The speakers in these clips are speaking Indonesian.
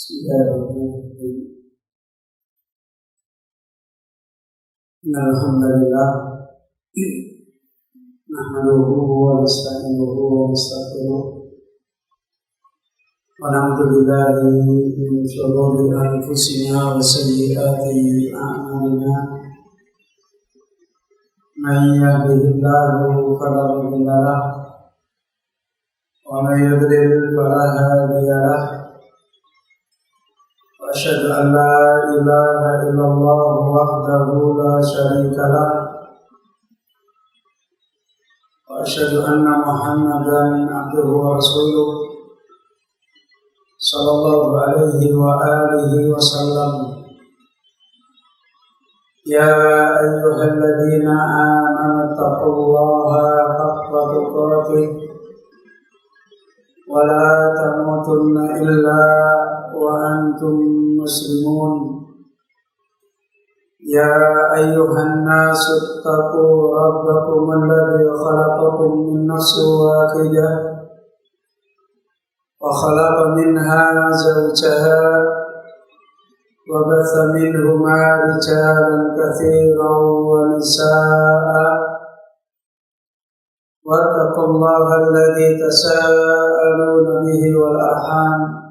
Bismillahirrahmanirrahim. Alhamdulillah. Nahmaduhu wa nasta'inuhu wa nastaghfiruh. Wa na'udzu billahi min shururi anfusina wa sayyiati a'malina. Man yahdihillahu fala mudilla lahu wa man yudlil fala hadiya lahu. أشهد أن لا إله إلا الله وحده لا شريك له وأشهد أن محمدا عبده ورسوله صلى الله عليه وآله وسلم يا أيها الذين آمنوا اتقوا الله حق تقاته ولا تموتن إلا وأنتم مسلمون يا أيها الناس اتقوا ربكم الذي خلقكم من نفس واحدة وخلق منها زوجها وبث منهما رجالا كثيرا ونساء واتقوا الله الذي تساءلون به والأرحام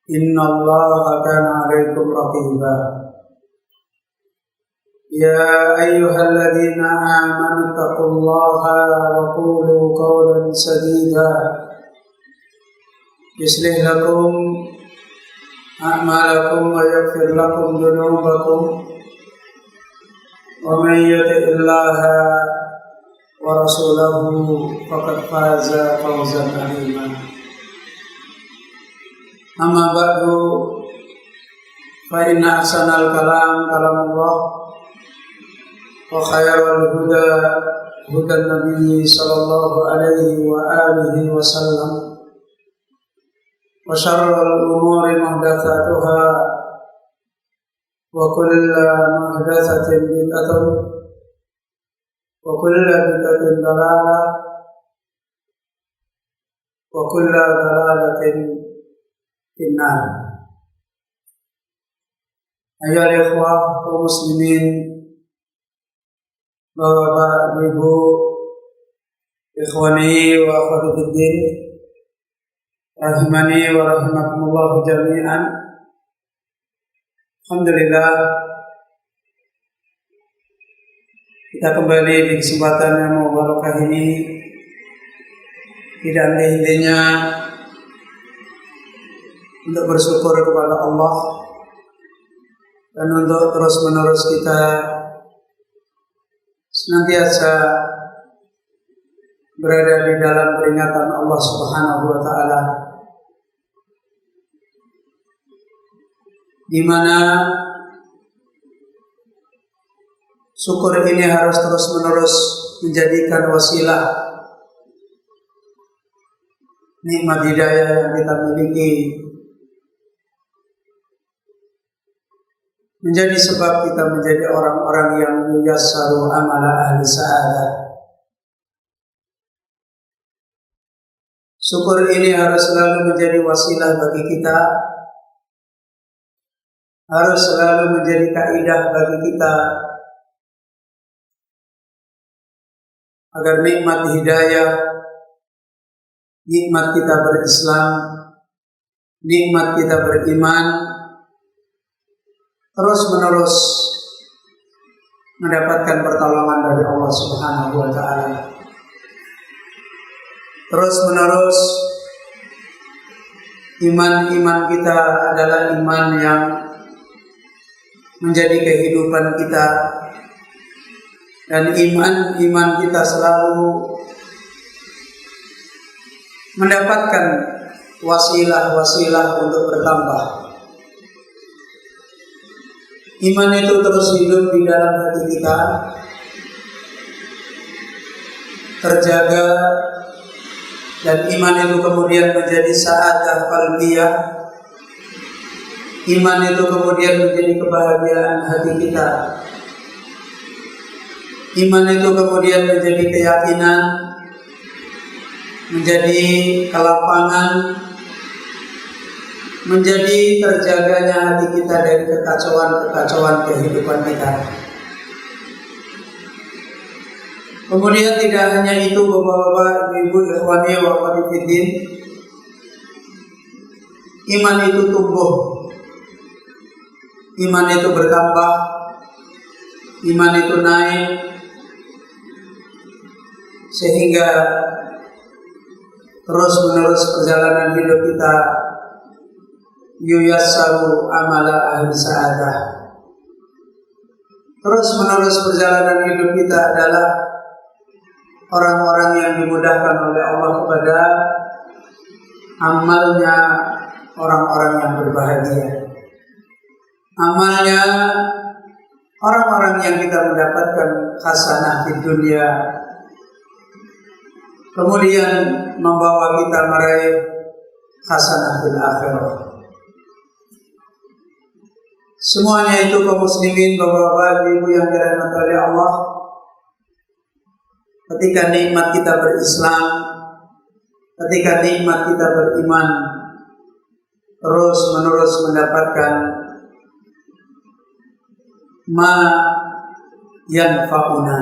إن الله كان عليكم رقيبا يا أيها الذين آمنوا اتقوا الله وقولوا قولا سديدا يصلح لكم أعمالكم ويغفر لكم ذنوبكم ومن يطع الله ورسوله فقد فاز فوزا عظيما أما بعد فإن أحسن الكلام كلام الله وخير الهدى هدى النبي صلى الله عليه وآله وسلم وشر الأمور محدثاتها وكل محدثة بدعة وكل بدعة ضلالة وكل ضلالة Inna. Ayol ikhwah kaum muslimin, bapak ibu, ikhwani wa akhwati fiddin, rahimani wa rahimakumullah jami'an. Alhamdulillah, kita kembali di kesempatan yang mubarakah ini. Tidak henti-hentinya untuk bersyukur kepada Allah dan untuk terus-menerus kita senantiasa berada di dalam peringatan Allah Subhanahu wa taala, di mana syukur ini harus terus-menerus menjadikan wasilah nikmat hidayah yang kita miliki, menjadi sebab kita menjadi orang-orang yang yassaru amala ahli sa'adah. Syukur ini harus selalu menjadi wasilah bagi kita, harus selalu menjadi kaidah bagi kita, agar nikmat hidayah, nikmat kita berislam, nikmat kita beriman, terus-menerus mendapatkan pertolongan dari Allah Subhanahu wa taala. Terus-menerus iman kita adalah iman yang menjadi kehidupan kita, dan iman kita selalu mendapatkan wasilah-wasilah untuk bertambah. Iman itu terus hidup di dalam hati kita, terjaga, dan iman itu kemudian menjadi sa'adah qalbiyah. Iman itu kemudian menjadi kebahagiaan hati kita. Iman itu kemudian menjadi keyakinan, menjadi kelapangan, menjadi terjaganya hati kita dari kekacauan-kekacauan kehidupan kita. Kemudian tidak hanya itu, bapak-bapak, ibu-ibu, ikhwani wa akhwati fiddin, iman itu tumbuh, iman itu bertambah, iman itu naik, sehingga terus-menerus perjalanan hidup kita yuyassaru amala ahli sa'adah. Terus-menerus perjalanan hidup kita adalah orang-orang yang dimudahkan oleh Allah kepada amalnya orang-orang yang berbahagia. Amalnya orang-orang yang kita mendapatkan hasanah di dunia, kemudian membawa kita meraih hasanah di akhirat. Semuanya itu kaum muslimin, bapak-bapak, ibu yang dirahmati oleh Allah. Ketika nikmat kita berislam, ketika nikmat kita beriman, terus menerus mendapatkan ma yanfa'una,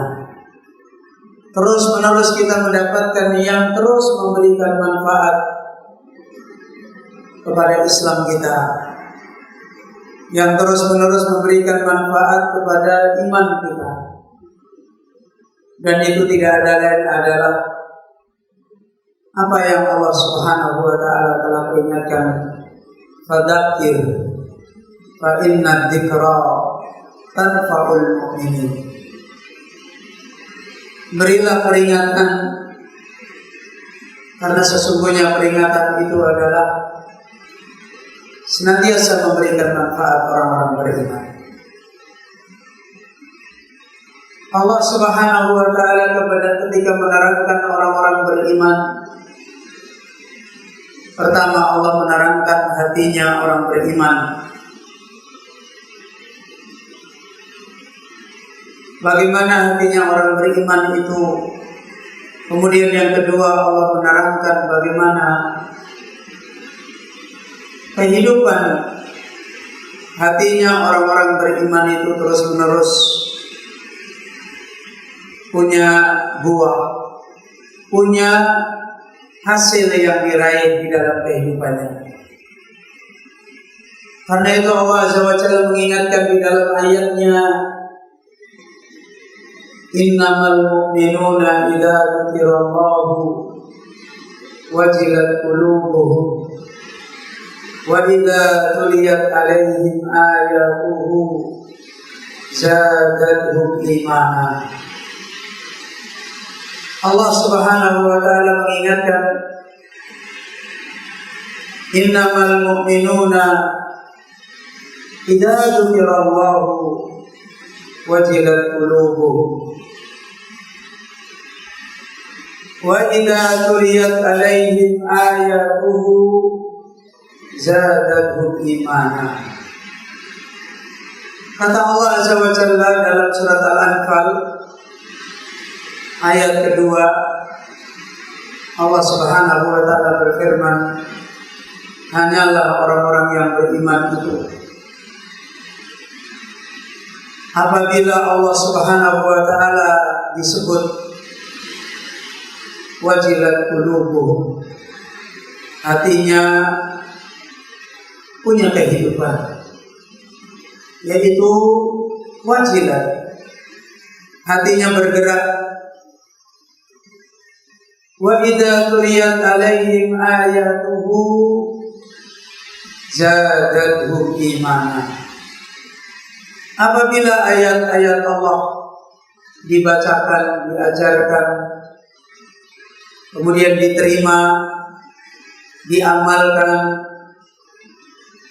terus menerus kita mendapatkan yang terus memberikan manfaat kepada Islam kita, yang terus menerus memberikan manfaat kepada iman kita. Dan itu tidak ada lain adalah apa yang Allah Subhanahu wa taala telah peringatkan, fadzakir fa inna dzikra tanfa'ul mu'minin. Berilah peringatan, karena sesungguhnya peringatan itu adalah senantiasa memberikan manfaat orang-orang beriman. Allah Subhanahu wa taala ketika menerangkan orang-orang beriman, pertama Allah menerangkan hatinya orang beriman. Bagaimana hatinya orang beriman itu. Kemudian yang kedua Allah menerangkan bagaimana kehidupan hatinya orang-orang beriman itu terus-menerus punya buah, punya hasil yang diraih di dalam kehidupannya. Karena itu Allah Azza wa Jalla mengingatkan di dalam ayatnya, innamal mu'minuna idza dzukirallahu wajilat qulubuhum wa idza tuliyat 'alaihim ayatuhu zadatuhum imana. Allah Subhanahu wa taala mengingatkan, innamal mu'minuna idza dzukirallahu wajilat qulubuhum wa idza tuliyat 'alaihim ayatuhu zadatuhum imana. Kata Allah Azza wa Jalla dalam surat Al-Anfal ayat kedua, Allah Subhanahu wa taala berfirman, hanyalah orang-orang yang beriman itu apabila Allah Subhanahu wa taala disebut wajilat qulubuhum, hatinya punya kehidupan, yaitu wajilat, hatinya bergerak. Wa idza tuliyat 'alaihim ayatuhu zadatuhum imana. Apabila ayat-ayat Allah dibacakan, diajarkan, kemudian diterima, diamalkan,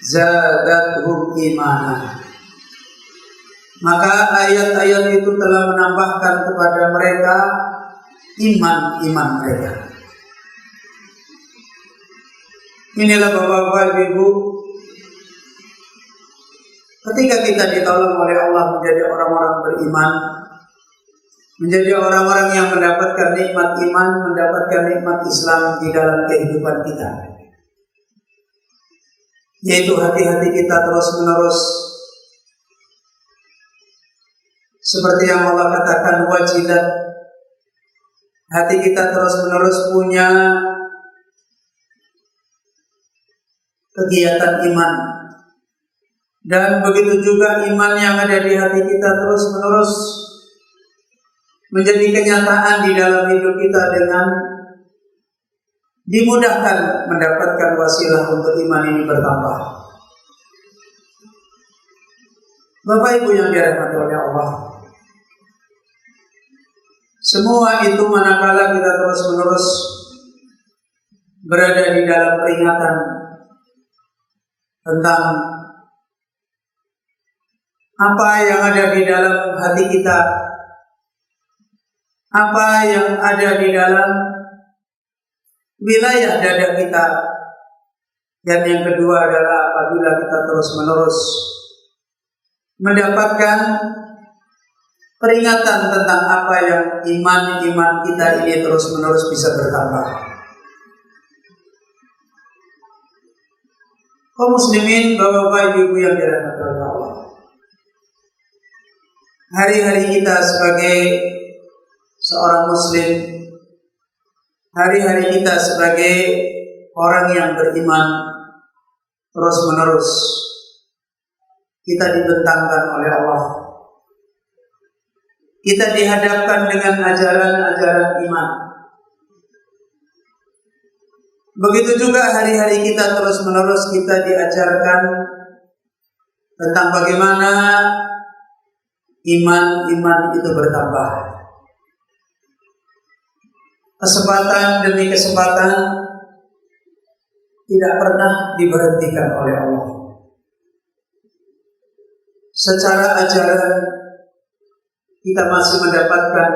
zadatuhum imana, maka ayat-ayat itu telah menambahkan kepada mereka iman mereka. Inilah bapak-bapak, ibu, ketika kita ditolong oleh Allah menjadi orang-orang beriman, menjadi orang-orang yang mendapatkan nikmat iman, mendapatkan nikmat Islam di dalam kehidupan kita. yaitu hati-hati kita terus-menerus seperti yang Allah katakan, wajilat, hati kita terus-menerus punya kegiatan iman, dan begitu juga iman yang ada di hati kita terus-menerus menjadi kenyataan di dalam hidup kita dengan dimudahkan mendapatkan wasilah untuk iman ini bertambah. Bapak Ibu yang dirahmati oleh Allah, semua itu manakala kita terus-menerus berada di dalam peringatan tentang apa yang ada di dalam hati kita, apa yang ada di dalam wilayah dada kita, dan yang kedua adalah apabila kita terus-menerus mendapatkan peringatan tentang apa yang iman kita ini terus-menerus bisa bertambah. Kaum muslimin, bapak-bapak, ibu-ibu yang dirahmati oleh Allah, hari-hari kita sebagai seorang muslim, hari-hari kita sebagai orang yang beriman terus-menerus kita dibentangkan oleh Allah. Kita dihadapkan dengan ajaran-ajaran iman. Begitu juga hari-hari kita terus-menerus kita diajarkan tentang bagaimana iman itu bertambah. Kesempatan demi kesempatan tidak pernah diberhentikan oleh Allah. Secara ajaran kita masih mendapatkan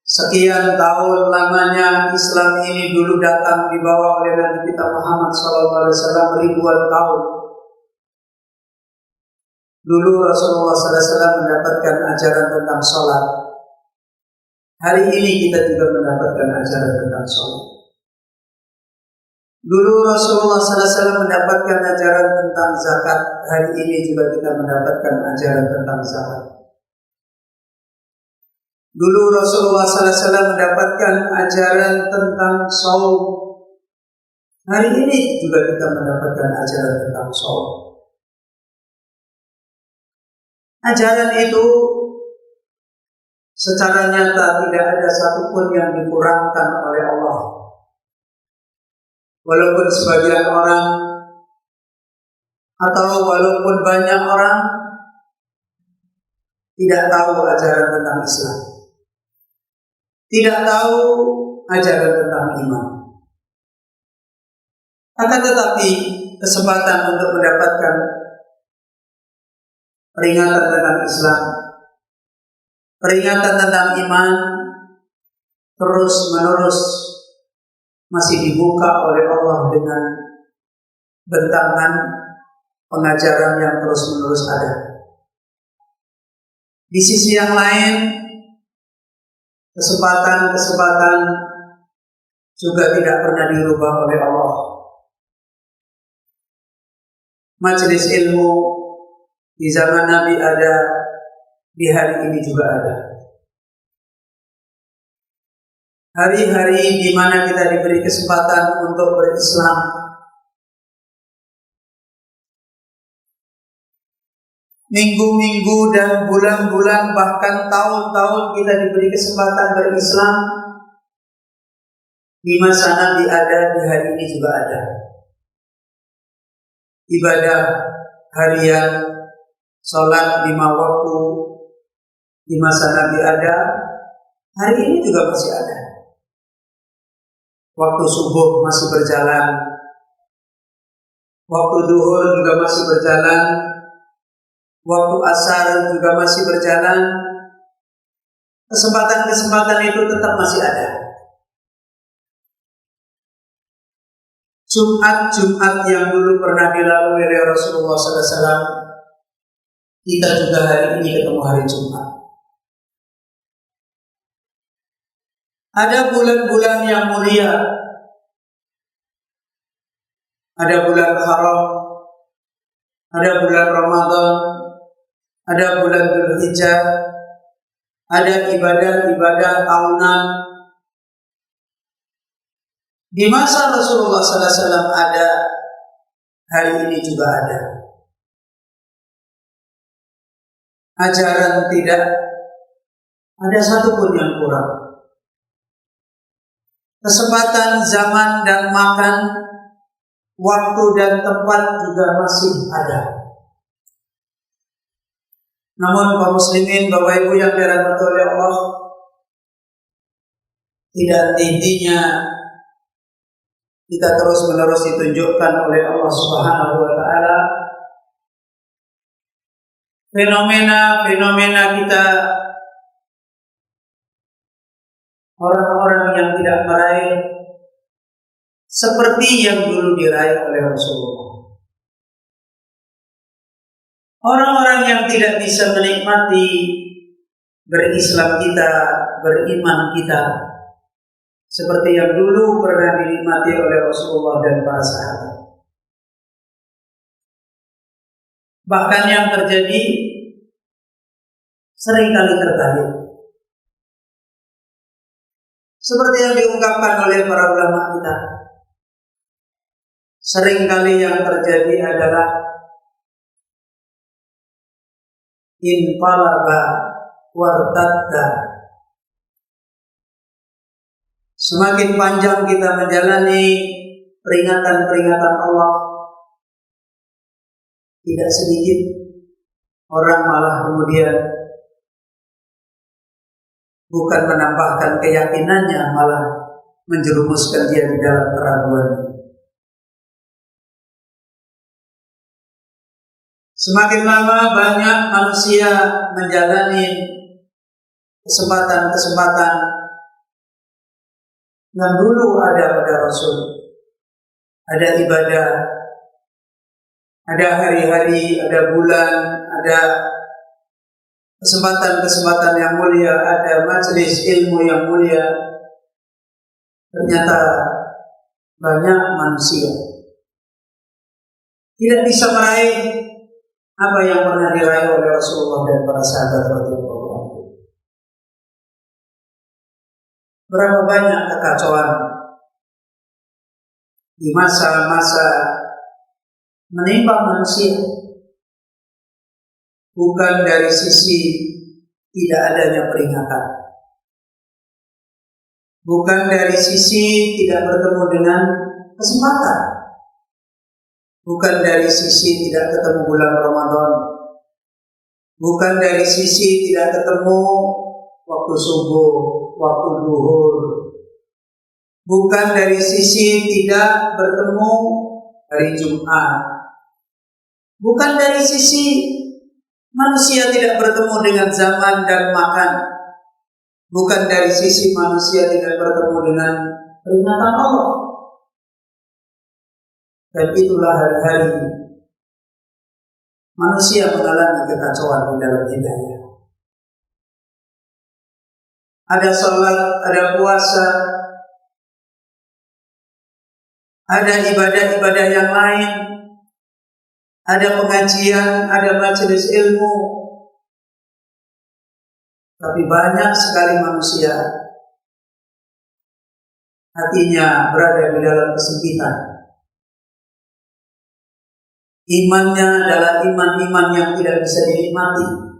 sekian tahun lamanya Islam ini dulu datang dibawa oleh Nabi kita Muhammad SAW ribuan tahun. Dulu Rasulullah SAW mendapatkan ajaran tentang sholat. Hari ini kita juga mendapatkan ajaran tentang sholat. Dulu Rasulullah SAW mendapatkan ajaran tentang zakat. Hari ini juga kita mendapatkan ajaran tentang zakat. Dulu Rasulullah SAW mendapatkan ajaran tentang saum. Hari ini juga kita mendapatkan ajaran tentang saum. Ajaran itu secara nyata tidak ada satupun yang dikurangkan oleh Allah. Walaupun sebagian orang atau walaupun banyak orang tidak tahu ajaran tentang Islam, tidak tahu ajaran tentang iman. Akan tetapi kesempatan untuk mendapatkan peringatan tentang Islam, peringatan tentang iman terus-menerus masih dibuka oleh Allah dengan bentangan pengajaran yang terus-menerus ada. Di sisi yang lain, kesempatan-kesempatan juga tidak pernah dirubah oleh Allah. Majelis ilmu di zaman Nabi ada, di hari ini juga ada. Hari-hari di mana kita diberi kesempatan untuk berislam, minggu-minggu dan bulan-bulan bahkan tahun-tahun kita diberi kesempatan berislam. Di masa Nabi ada, di hari ini juga ada. Ibadah harian, sholat 5 waktu di masa Nabi ada, hari ini juga masih ada. Waktu subuh masih berjalan, waktu duhur juga masih berjalan, waktu asar juga masih berjalan. Kesempatan-kesempatan itu tetap masih ada. Jumat yang dulu pernah dilalui oleh Rasulullah SAW, kita juga hari ini ketemu hari Jumat. Ada bulan-bulan yang mulia, ada bulan haram, ada bulan Ramadan, ada bulan Dzulhijjah, ada ibadah-ibadah tahunan. Di masa Rasulullah SAW ada, hari ini juga ada. Ajaran tidak ada satupun yang kurang. Kesempatan zaman dan makan, waktu dan tempat juga masih ada. Namun kaum muslimin, Bapak Ibu yang dirahmati oleh Allah, tidak intinya kita terus-menerus ditunjukkan oleh Allah Subhanahu wa taala fenomena kita, orang-orang yang tidak meraih seperti yang dulu diraih oleh Rasulullah. Orang-orang yang tidak bisa menikmati berislam kita, beriman kita, seperti yang dulu pernah dinikmati oleh Rasulullah dan para sahabat. Bahkan yang terjadi seringkali terbalik. Seperti yang diungkapkan oleh para ulama kita, seringkali yang terjadi adalah inqalaba wartadda. Semakin panjang kita menjalani peringatan-peringatan Allah, tidak sedikit orang malah kemudian bukan menambahkan keyakinannya, malah menjerumuskan dia di dalam keraguan. Semakin lama banyak manusia menjalani kesempatan-kesempatan yang dulu ada pada Rasul. Ada ibadah, ada hari-hari, ada bulan, ada kesempatan-kesempatan yang mulia, ada majelis ilmu yang mulia. Ternyata banyak manusia tidak bisa meraih apa yang pernah diraih oleh Rasulullah dan para sahabat radhiyallahu anhu. Berapa banyak kekacauan di masa-masa menimpa manusia, bukan dari sisi tidak adanya peringatan, bukan dari sisi tidak bertemu dengan kesempatan, bukan dari sisi tidak ketemu bulan Ramadan, bukan dari sisi tidak ketemu waktu subuh, waktu zuhur, bukan dari sisi tidak bertemu hari Jumat, bukan dari sisi manusia tidak bertemu dengan zaman dan makan, bukan dari sisi manusia tidak bertemu dengan peringatan Allah. Dan itulah hari-hari manusia mengalami kekacauan di dalam hidayah. Ada sholat, ada puasa, ada ibadah-ibadah yang lain, ada pengajian, ada majelis ilmu. Tapi banyak sekali manusia hatinya berada di dalam kesempitan. Imannya adalah iman-iman yang tidak bisa dinikmati.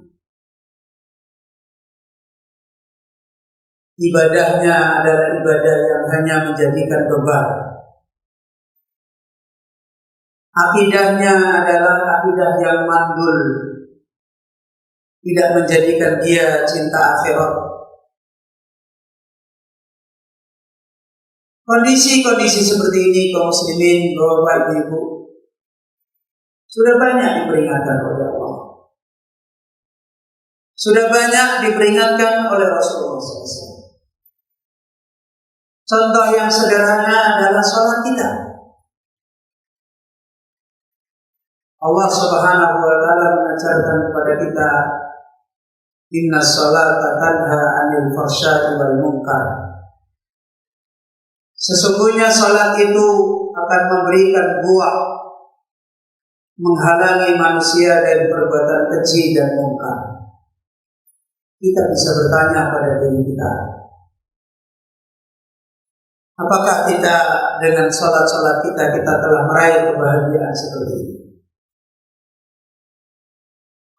Ibadahnya adalah ibadah yang hanya menjadikan beban. Akidahnya adalah akidah yang mandul, tidak menjadikan dia cinta akhirat. Kondisi-kondisi seperti ini kaum muslimin, Bapak Ibu, sudah banyak diperingatkan oleh Allah. Sudah banyak diperingatkan oleh Rasulullah SAW. Contoh yang sederhana adalah sholat kita. Allah Subhanahu wa taala mengajarkan kepada kita, inna sholata tanha 'anil fahsya'i wal munkar. Sesungguhnya salat itu akan memberikan buah, menghalangi manusia dari perbuatan keji dan mungkar. Kita bisa bertanya pada diri kita, apakah kita dengan salat-salat kita telah meraih kebahagiaan seperti ini?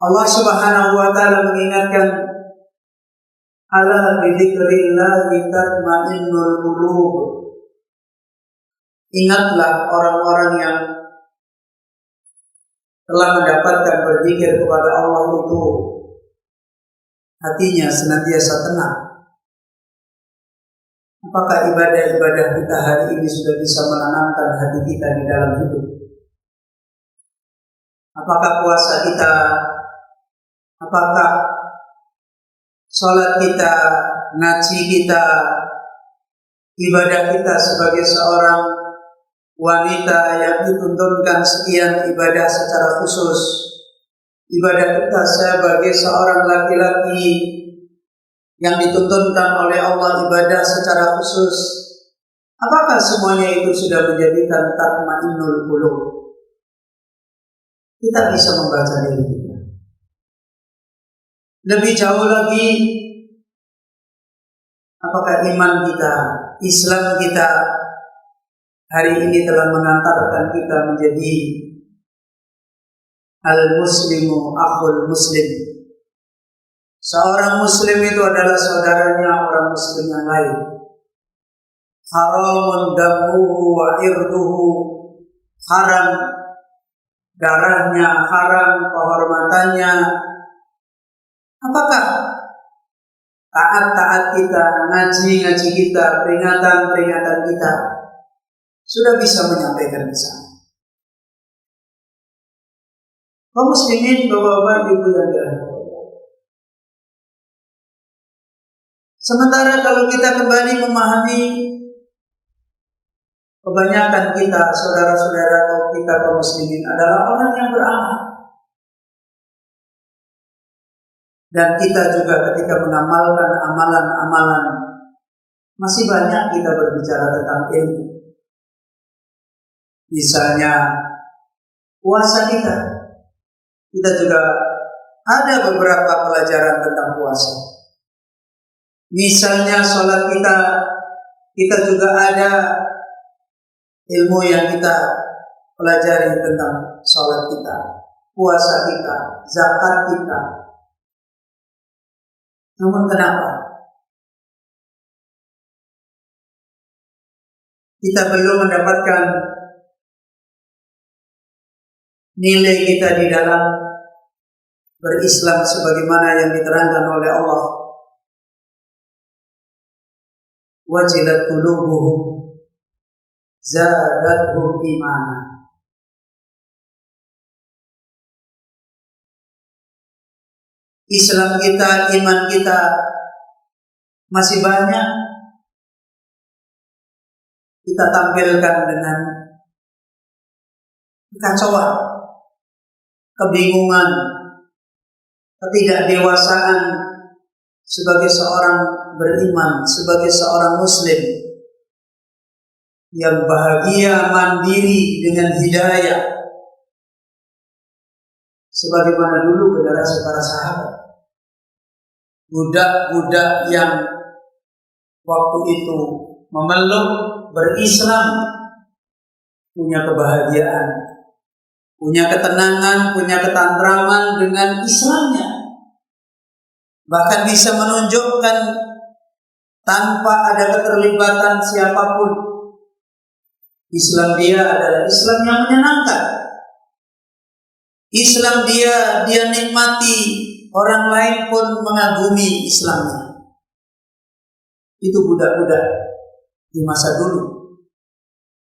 Allah Subhanahu wa taala mengingatkan, ala bidzikrillahi tatma'innul qulub. Ingatlah orang-orang yang telah mendapatkan berzikir kepada Allah itu hatinya senantiasa tenang. Apakah ibadah-ibadah kita hari ini sudah bisa menenangkan hati kita di dalam hidup? Apakah puasa kita, apakah sholat kita, ngaji kita, ibadah kita sebagai seorang wanita yang dituntunkan sekian ibadah secara khusus, ibadah kita sebagai seorang laki-laki yang dituntunkan oleh Allah ibadah secara khusus, apakah semuanya itu sudah menjadikan tatma'innul qulub? Kita bisa membaca diri kita. Lebih jauh lagi, apakah iman kita, Islam kita hari ini telah mengantarkan kita menjadi al-muslimu akhul muslim. Seorang muslim itu adalah saudaranya orang muslim yang lain. Haramun damuhu wa irduhu, haram darahnya, haram kehormatannya. Apakah taat-taat kita, ngaji-ngaji kita, peringatan-peringatan kita sudah bisa menyampaikan ke sana? Kaum muslimin, bapak-bapak, ibu dan anak. Sementara kalau kita kembali memahami, kebanyakan kita, saudara-saudara kita kaum muslimin adalah orang yang beramal. Dan kita juga ketika mengamalkan amalan-amalan, masih banyak kita berbicara tentang ilmu. Misalnya puasa kita juga ada beberapa pelajaran tentang puasa. Misalnya sholat kita juga ada ilmu yang kita pelajari tentang sholat kita, puasa kita, zakat kita. Namun kenapa kita belum mendapatkan nilai kita di dalam berislam sebagaimana yang diterangkan oleh Allah? Wajilat qulubuhum zadatuhum imana. Islam kita, iman kita masih banyak kita tampilkan dengan kekacauan, kebingungan, ketidakdewasaan sebagai seorang beriman, sebagai seorang muslim yang bahagia mandiri dengan hidayah sebagaimana dulu generasi para sahabat. Budak-budak yang waktu itu memeluk berislam punya kebahagiaan, punya ketenangan, punya ketentraman dengan Islamnya. Bahkan bisa menunjukkan tanpa ada keterlibatan siapapun, Islam dia adalah Islam yang menyenangkan. Islam dia nikmati, orang lain pun mengagumi Islamnya. Itu budak-budak di masa dulu.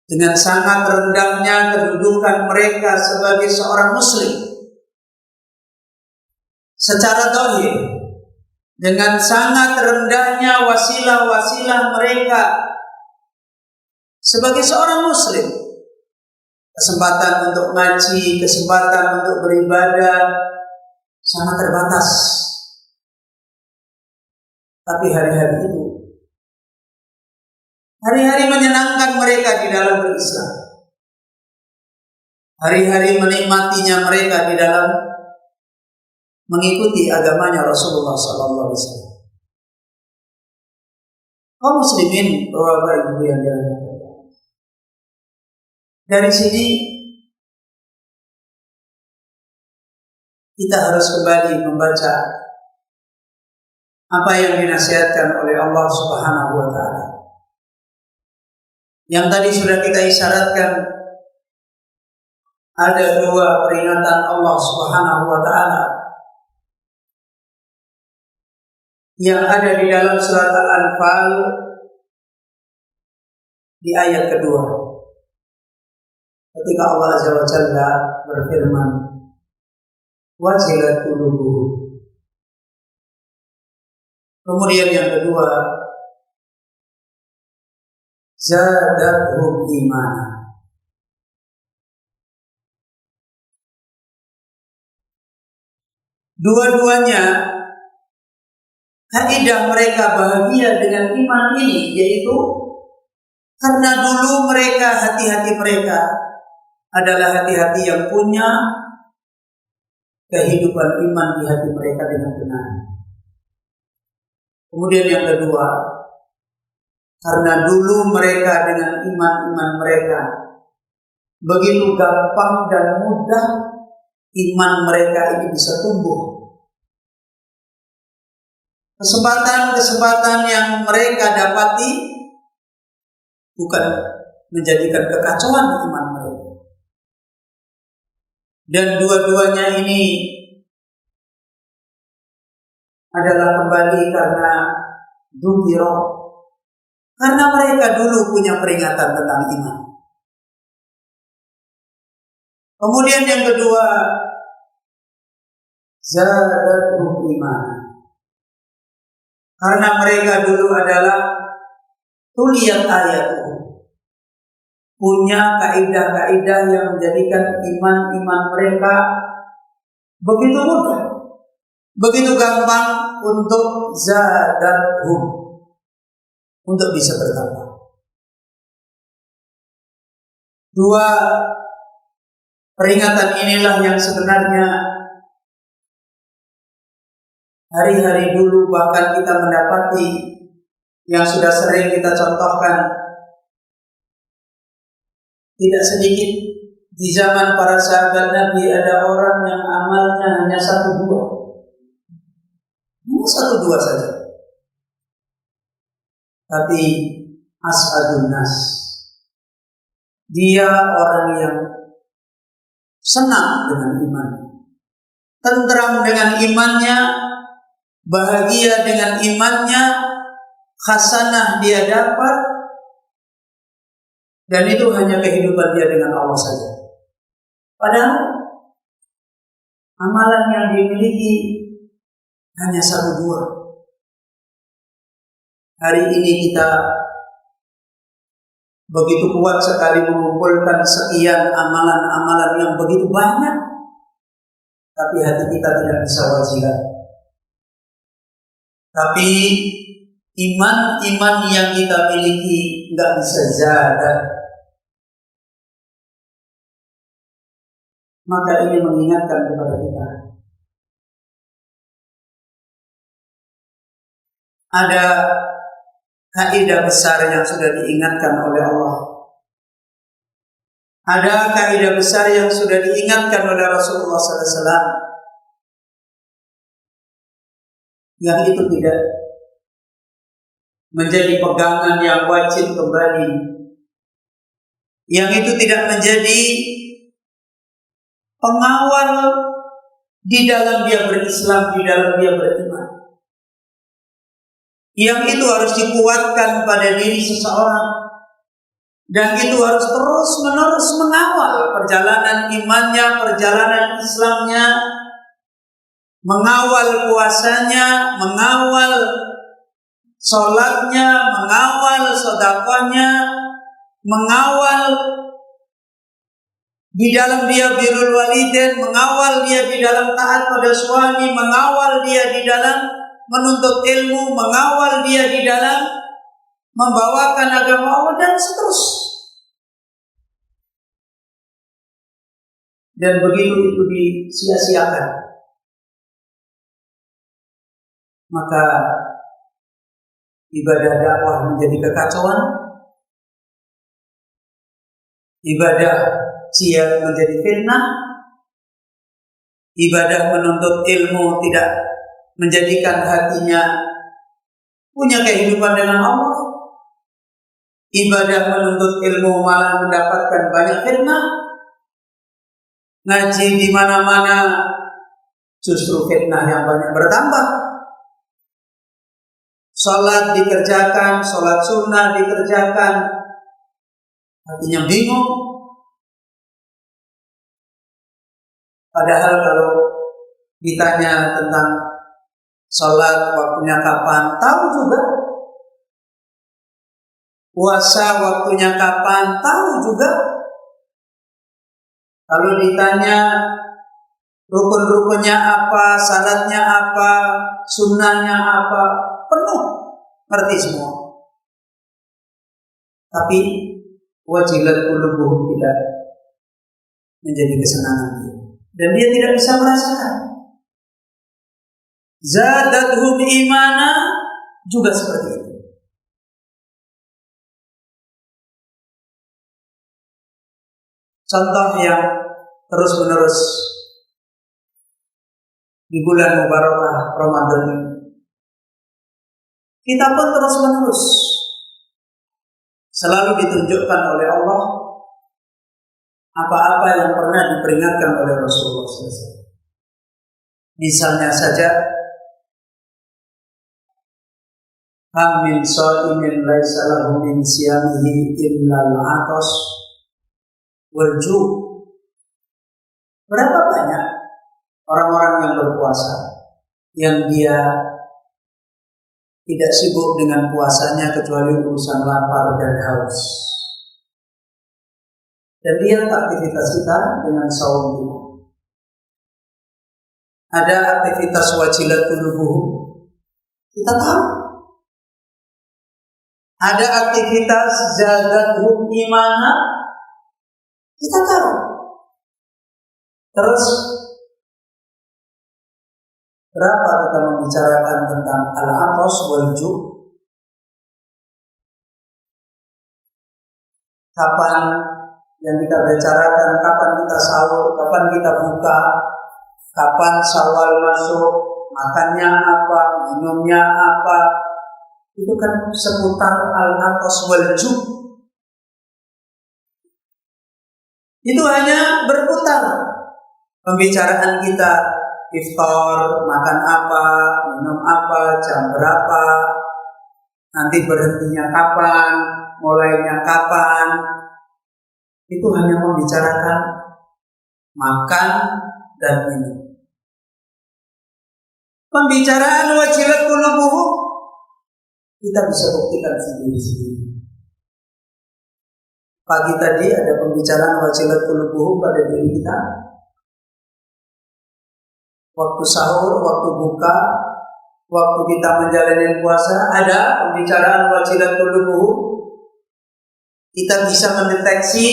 Dengan sangat rendahnya kedudukan mereka sebagai seorang muslim secara zahir, dengan sangat rendahnya wasilah-wasilah mereka sebagai seorang muslim, kesempatan untuk ngaji, kesempatan untuk beribadah sangat terbatas. Tapi hari-hari itu hari-hari menyenangkan mereka di dalam berislam, hari-hari menikmatinya mereka di dalam mengikuti agamanya Rasulullah SAW. Kaum muslimin, Bapak Ibu yang dirahmati Allah. Dari sini kita harus kembali membaca apa yang dinasihatkan oleh Allah Subhanahu wa taala. Yang tadi sudah kita isyaratkan, ada dua peringatan Allah Subhanahu wa taala yang ada di dalam surat Al-Anfal di ayat kedua. Ketika Allah Azza wa Jalla berfirman, wajilat qulubuhum. Kemudian yang kedua, zadatuhum imanan. Dua-duanya kaidah mereka bahagia dengan iman ini, yaitu karena dulu mereka, hati-hati mereka adalah hati-hati yang punya kehidupan iman di hati mereka dengan benar. Kemudian yang kedua, karena dulu mereka dengan iman-iman mereka begitu gampang dan mudah iman mereka ini bisa tumbuh. Kesempatan-kesempatan yang mereka dapati bukan menjadikan kekacauan iman mereka. Dan dua-duanya ini adalah kembali karena dzukira, karena mereka dulu punya peringatan tentang iman. Kemudian yang kedua, zadatuhum iman. Karena mereka dulu adalah tuliyat ayatuh, punya kaidah-kaidah yang menjadikan iman-iman mereka begitu mudah, begitu gampang untuk zadatuhum, untuk bisa bertambah. Dua peringatan inilah yang sebenarnya hari-hari dulu bahkan kita mendapati yang sudah sering kita contohkan. Tidak sedikit di zaman para sahabat Nabi ada orang yang amalnya hanya 1-2, hanya 1-2 saja, tapi as'adun nas, dia orang yang senang dengan imannya, tentram dengan imannya, bahagia dengan imannya, hasanah dia dapat, dan itu hanya kehidupan dia dengan Allah saja. Padahal amalan yang dimiliki hanya 1-2. Hari ini kita begitu kuat sekali mengumpulkan sekian amalan-amalan yang begitu banyak, tapi hati kita tidak bisa wajilat. Tapi iman-iman yang kita miliki nggak bisa zadat. Maka ini mengingatkan kepada kita, ada kaidah besar yang sudah diingatkan oleh Allah. Ada kaidah besar yang sudah diingatkan oleh Rasulullah SAW, yang itu tidak menjadi pegangan yang wajib kembali, yang itu tidak menjadi pengawal di dalam dia berislam, di dalam dia beriman. Yang itu harus dikuatkan pada diri seseorang, dan itu harus terus-menerus mengawal perjalanan imannya, perjalanan Islamnya, mengawal puasanya, mengawal sholatnya, mengawal sedekahnya, mengawal di dalam dia birrul walidain, mengawal dia di dalam taat pada suami, mengawal dia di dalam menuntut ilmu, mengawal dia di dalam membawakan agama Allah dan seterusnya. Dan begitu itu disia-siakan, maka ibadah dakwah menjadi kekacauan, ibadah jihad menjadi fitnah, ibadah menuntut ilmu tidak menjadikan hatinya punya kehidupan dengan Allah, ibadah menuntut ilmu malah mendapatkan banyak fitnah, ngaji di mana-mana justru fitnah yang banyak bertambah. Salat dikerjakan, salat sunnah dikerjakan, hatinya bingung. Padahal kalau ditanya tentang salat waktunya kapan, tahu juga. Puasa waktunya kapan, tahu juga. Kalau ditanya rukun-rukunnya apa, syaratnya apa, sunnahnya apa, penuh, ngerti semua. Tapi wajilat qulubuhum tidak menjadi kesenangan dia, dan dia tidak bisa merasakan. Zadatuhum imana juga seperti itu. Contoh yang terus-menerus di bulan Mubarakah Ramadan ini, kita pun terus-menerus selalu ditunjukkan oleh Allah apa-apa yang pernah diperingatkan oleh Rasulullah SAW. Misalnya saja, kam min sha'imin laisa lahu min siyamihi illa al-'atas wal ju'. Berapa banyak orang-orang yang berpuasa yang dia tidak sibuk dengan puasanya kecuali urusan lapar dan haus. Dan lihat aktivitas kita dengan saum kita. Ada aktivitas wajilat qulubuhum, kita tahu. Ada aktivitas zadatuhum imana, kita tahu. Terus berapa kita membicarakan tentang al-'atas wal ju'? Kapan yang kita bicarakan, kapan kita sahur, kapan kita buka, kapan Syawal masuk, makannya apa, minumnya apa. Itu kan seputar al-'atas wal ju'. Itu hanya berputar pembicaraan kita. Iftar, makan apa, minum apa, jam berapa, nanti berhentinya kapan, mulainya kapan. Itu hanya membicarakan makan dan minum. Pembicaraan wajilat qulubuhum kita bisa buktikan sendiri-sendiri. Pagi tadi ada pembicaraan wajilat qulubuhum pada diri kita. Waktu sahur, waktu buka, waktu kita menjalani puasa, ada pembicaraan wajilat qulubuhum. Kita bisa mendeteksi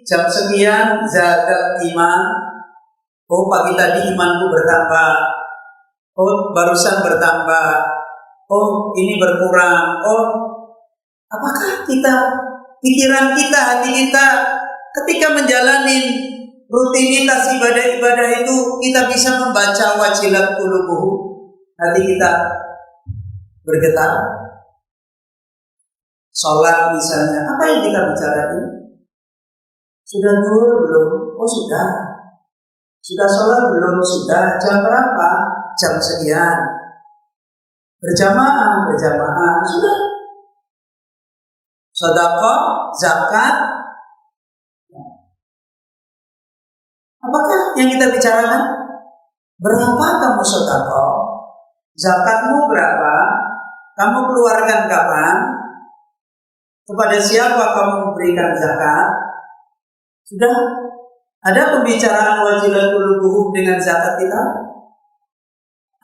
jam sekian zadat iman. Oh, pagi tadi imanku bertambah. Oh, barusan bertambah. Oh, ini berkurang. Oh, apakah kita, pikiran kita, hati kita ketika menjalani rutinitas ibadah-ibadah itu kita bisa membaca wajilat qulubuhum? Hati kita bergetar. Sholat misalnya, apa yang kita bicarakan? Sudah zuhur belum? Oh sudah. Sudah sholat belum? Sudah. Jam berapa? Jam sekian. Berjamaah, sudah. Sedekah, zakat. Apakah yang kita bicarakan? Berapa kamu sedekah? Zakatmu berapa? Kamu keluarkan kapan? Kepada siapa kamu memberikan zakat? Sudah ada pembicaraan wajilat qulubuhum dengan zakat kita?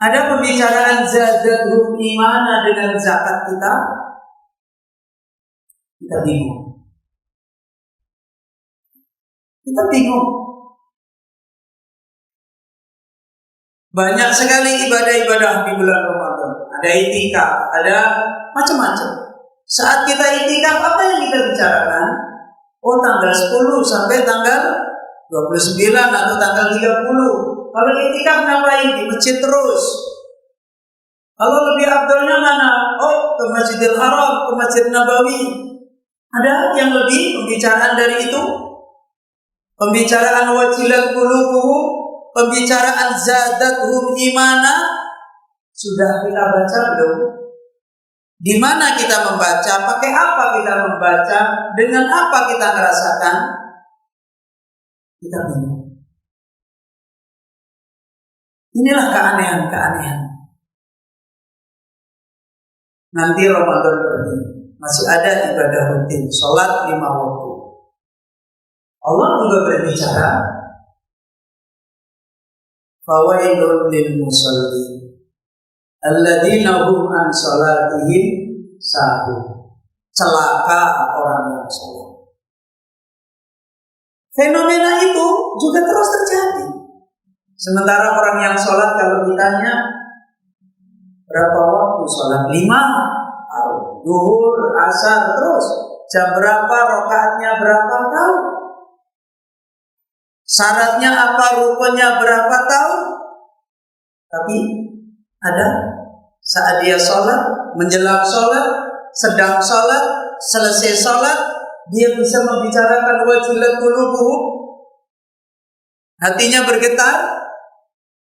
Ada pembicaraan zadatuhum imana dengan zakat kita? Kita bingung. Kita bingung. Banyak sekali ibadah-ibadah di bulan Ramadan. Ada i'tikaf, ada macam-macam. Saat kita i'tikaf, apa yang kita bicarakan? Oh, tanggal 10 sampai tanggal 29 atau tanggal 30. Kalau i'tikaf ngapain? Di masjid terus. Kalau lebih afdalnya mana? Oh, ke Masjidil Haram, ke Masjid Nabawi. Ada yang lebih pembicaraan dari itu? Pembicaraan wajilat qulubuhum, pembicaraan zadathum imana, sudah kita baca belum? Di mana kita membaca? Pakai apa kita membaca? Dengan apa kita merasakan? Kita bingung. Inilah keanehan-keanehan. Nanti Ramadan pergi, masih ada ibadah rutin, sholat 5 waktu. Allah juga berbicara, fawailun lil musallin alladzina hum an salatihim sahun. Celaka orang yang sholat. Fenomena itu juga terus terjadi. Sementara orang yang sholat, kalau ditanya berapa waktu sholat? 5, zuhur, asar, terus jam berapa, rakaatnya berapa, tahu. Syaratnya apa, rukunnya berapa, tahu. Tapi ada saat dia sholat, menjelang sholat, sedang sholat, selesai sholat, dia bisa membicarakan wajilat qulubuhum, hatinya bergetar,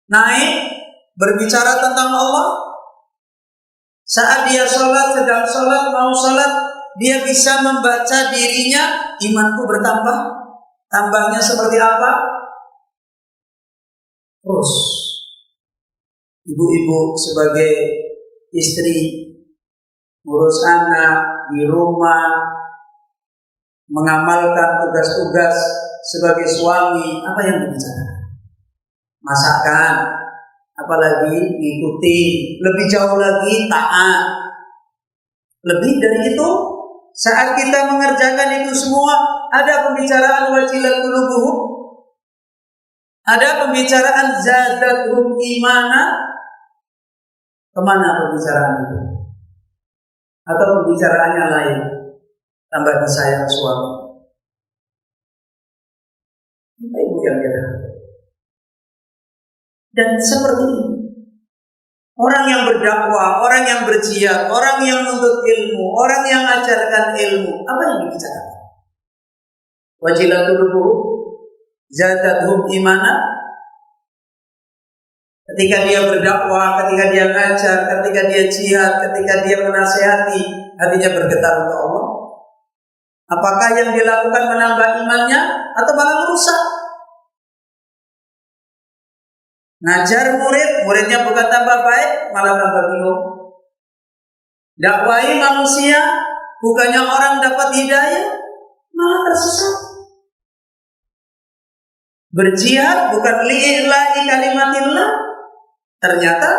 naik, berbicara tentang Allah. Saat dia sholat, sedang sholat, mau sholat, dia bisa membaca dirinya, imanku bertambah. Tambahnya seperti apa? Terus ibu-ibu sebagai istri, ngurus anak di rumah, mengamalkan tugas-tugas sebagai suami, apa yang dibicarakan? Masakan, apalagi mengikuti, lebih jauh lagi taat. Lebih dari itu, saat kita mengerjakan itu semua, ada pembicaraan wajilat qulubuhum, ada pembicaraan zadathum imana. Kemana pembicaraan itu? Atau pembicaraannya lain, tambah disayang suami. Ibu yang dirahmati. Dan seperti ini, orang yang berdakwah, orang yang berjihad, orang yang menuntut ilmu, orang yang ajarkan ilmu, apa yang dibicarakan? Wajilat qulubuhum zadathum imana. Ketika dia berdakwah, ketika dia ngajar, ketika dia jihad, ketika dia menasihati, hatinya bergetar untuk Allah. Apakah yang dilakukan menambah imannya atau malah merusak? Ngajar muridnya bukan tambah baik, malah tambah bingung. Dakwahi manusia, bukannya orang dapat hidayah, malah tersesat. Berjihad bukan li'ilahi kalimatillah, ternyata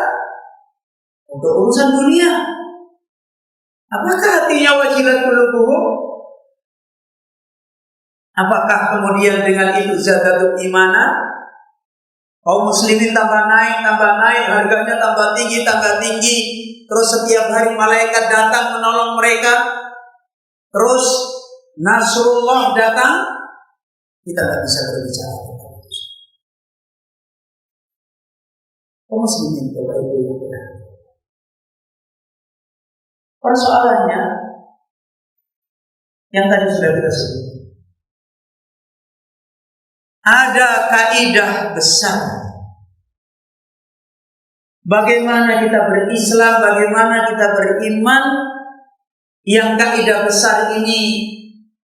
untuk urusan dunia. Apakah hatinya wajilat qulubuhum? Apakah kemudian dengan itu zadatul imana? Kaum muslimin tambah naik, harganya tambah tinggi. Terus setiap hari malaikat datang menolong mereka. Terus Nasrullah datang. Kita tidak bisa berbicara tentang itu. Kaum muslimin Bapak Ibu yang berbahagia. Persoalannya yang tadi sudah kita sebut. Ada kaidah besar. Bagaimana kita berislam, bagaimana kita beriman, yang kaidah besar ini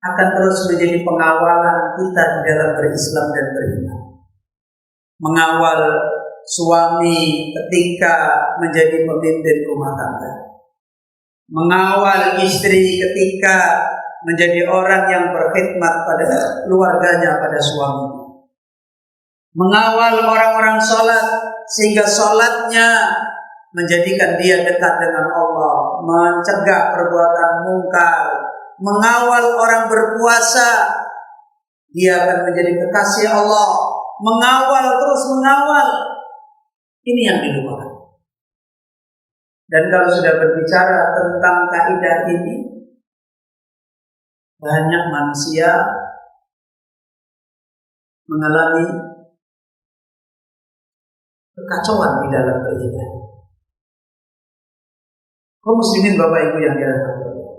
akan terus menjadi pengawalan kita di dalam berislam dan beriman. Mengawal suami ketika menjadi pemimpin rumah tangga. Mengawal istri ketika menjadi orang yang berkhidmat pada keluarganya, pada suaminya. Mengawal orang-orang sholat sehingga sholatnya menjadikan dia dekat dengan Allah, mencegah perbuatan mungkar, mengawal orang berpuasa, dia akan menjadi kekasih Allah. Mengawal, terus mengawal. Ini yang dilupakan. Dan kalau sudah berbicara tentang kaidah ini, banyak manusia mengalami kekacauan di dalam beribadah. Kaum muslimin Bapak Ibu yang dirahmati Allah.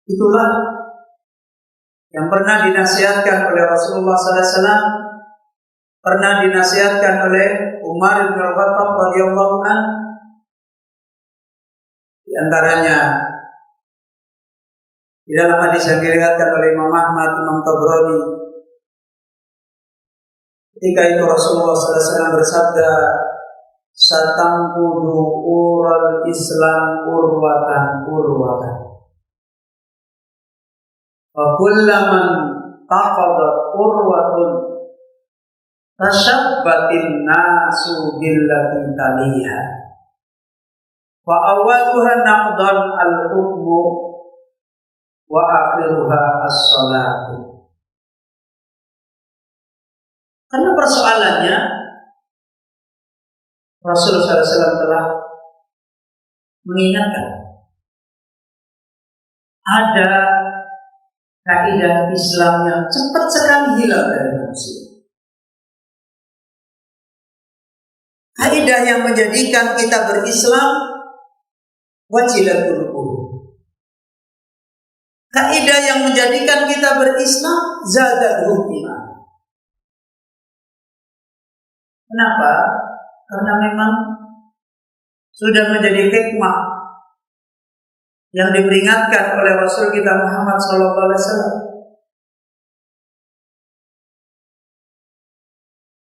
Itulah yang pernah dinasihatkan oleh Rasulullah SAW, pernah dinasihatkan oleh Umar bin Khattab radhiyallahu anhu. Di antaranya di dalam hadis yang diriwayatkan oleh Imam Ahmad, Imam Tabrani, ketika itu Rasulullah SAW bersabda, "Satamkudu ural Islam urwatan urwatan. Fakullaman taqadat urwatun tashabbatin nasu billati taliha. Wa awaluha naqdan al-hukmu wa akhiruha as-salatu." Karena persoalannya Rasulullah SAW telah mengingatkan ada kaidah Islam yang cepat sekali hilang dari manusia. Kaidah yang menjadikan kita berislam wajilatul qulub. Kaidah yang menjadikan kita berislam zadul iman. Kenapa? Karena memang sudah menjadi hikmah yang diperingatkan oleh Rasul kita Muhammad SAW.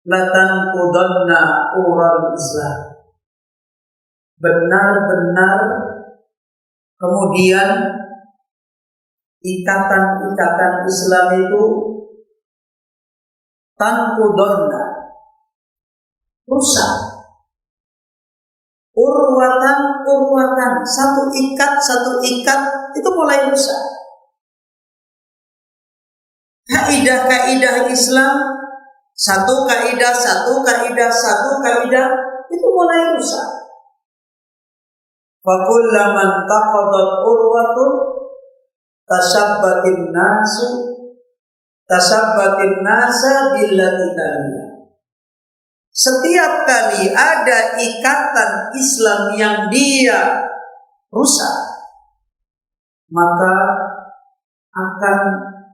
Latan kudanna ural Islam. Benar-benar kemudian ikatan-ikatan Islam itu tanqudonna, rusak. Urwatan, satu ikat itu mulai rusak. Kaidah-kaidah Islam, satu kaidah itu mulai rusak. Fakullaman taqadat urwatun tasabbatin nasa billati taliha. Setiap kali ada ikatan Islam yang dia rusak, maka akan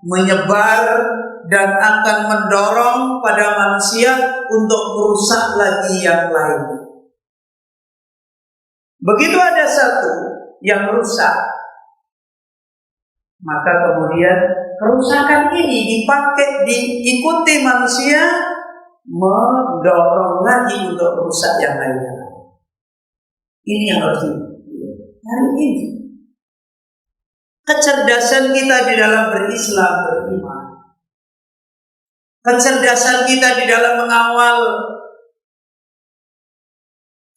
menyebar dan akan mendorong pada manusia untuk merusak lagi yang lain. Begitu ada satu yang rusak, maka kemudian kerusakan ini diikuti manusia, mendorong lagi untuk merusak yang lainnya. Ini yang harus hari ini. Kecerdasan kita di dalam berislam, beriman. Kecerdasan kita di dalam mengawal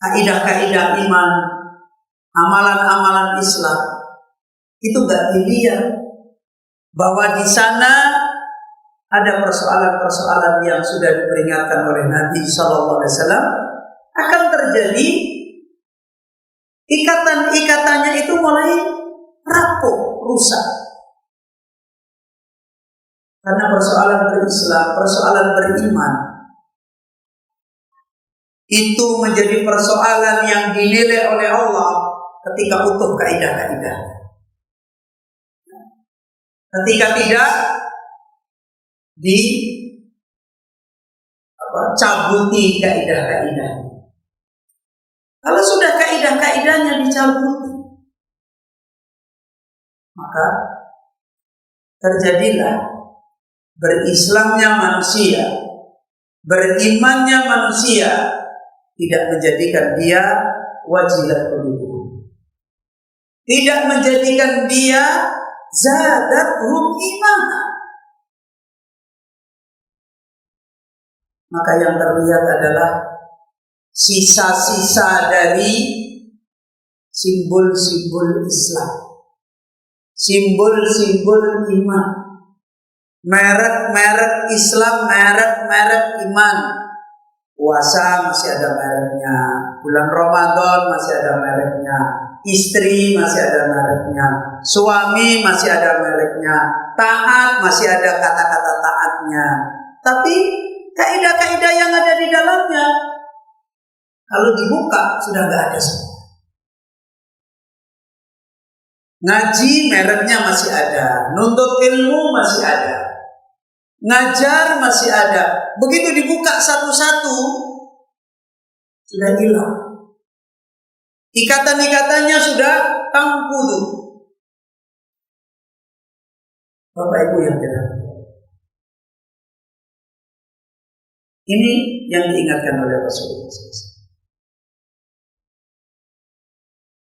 kaidah-kaidah iman, amalan-amalan Islam. Itu gak dilihat bahwa di sana ada persoalan-persoalan yang sudah diperingatkan oleh Nabi SAW akan terjadi. Ikatan-ikatannya itu mulai rapuh, rusak. Karena persoalan berislam, persoalan beriman itu menjadi persoalan yang dinilai oleh Allah ketika utuh kaidah-kaidah. Ketika tidak dicabuti kaidah-kaidah. Kalau sudah kaidah-kaidahnya dicabuti, maka terjadilah berislamnya manusia, berimannya manusia tidak menjadikan dia wajilat qulub. Tidak menjadikan dia zadatul iman. Maka yang terlihat adalah sisa-sisa dari simbol-simbol Islam. simbol-simbol iman, merek-merek Islam, merek-merek iman. Puasa masih ada mereknya, bulan Ramadan masih ada mereknya, istri masih ada mereknya, suami masih ada mereknya, taat masih ada kata-kata taatnya. Tapi kaidah-kaidah yang ada di dalamnya, kalau dibuka sudah nggak ada semua. Ngaji mereknya masih ada, nuntut ilmu masih ada, ngajar masih ada. Begitu dibuka satu-satu sudah hilang. Ikatan-ikatannya sudah tangkudu. Bapak Ibu yang dirahmati, ini yang diingatkan oleh Rasulullah SAW.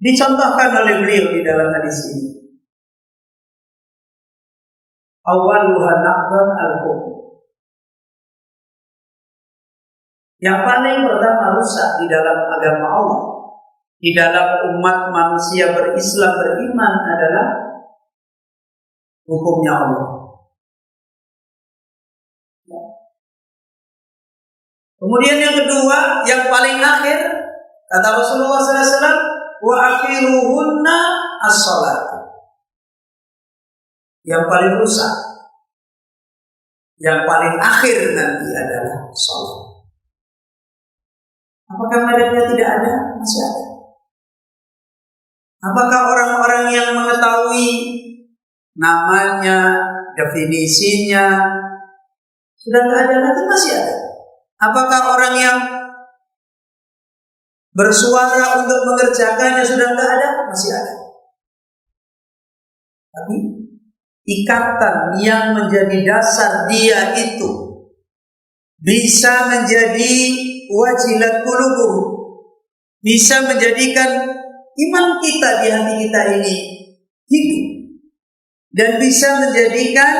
Dicontohkan oleh beliau di dalam hadis ini. Awaluha naqdan al-hukm. Yang paling pertama rusak di dalam agama Allah, di dalam umat manusia berislam beriman adalah hukumnya Allah. Kemudian yang kedua, yang paling akhir, kata Rasulullah SAW, wa akhiruhunna as-salat. Yang paling rusak, yang paling akhir nanti adalah salat. Apakah mereknya tidak ada? Masih ada. Apakah orang-orang yang mengetahui namanya, definisinya sudah tidak ada lagi? Masih ada. Apakah orang yang bersuara untuk mengerjakannya sudah tidak ada? Masih ada. Tapi ikatan yang menjadi dasar dia itu bisa menjadi wajilat qulubuh, bisa menjadikan iman kita di hati kita ini hidup, dan bisa menjadikan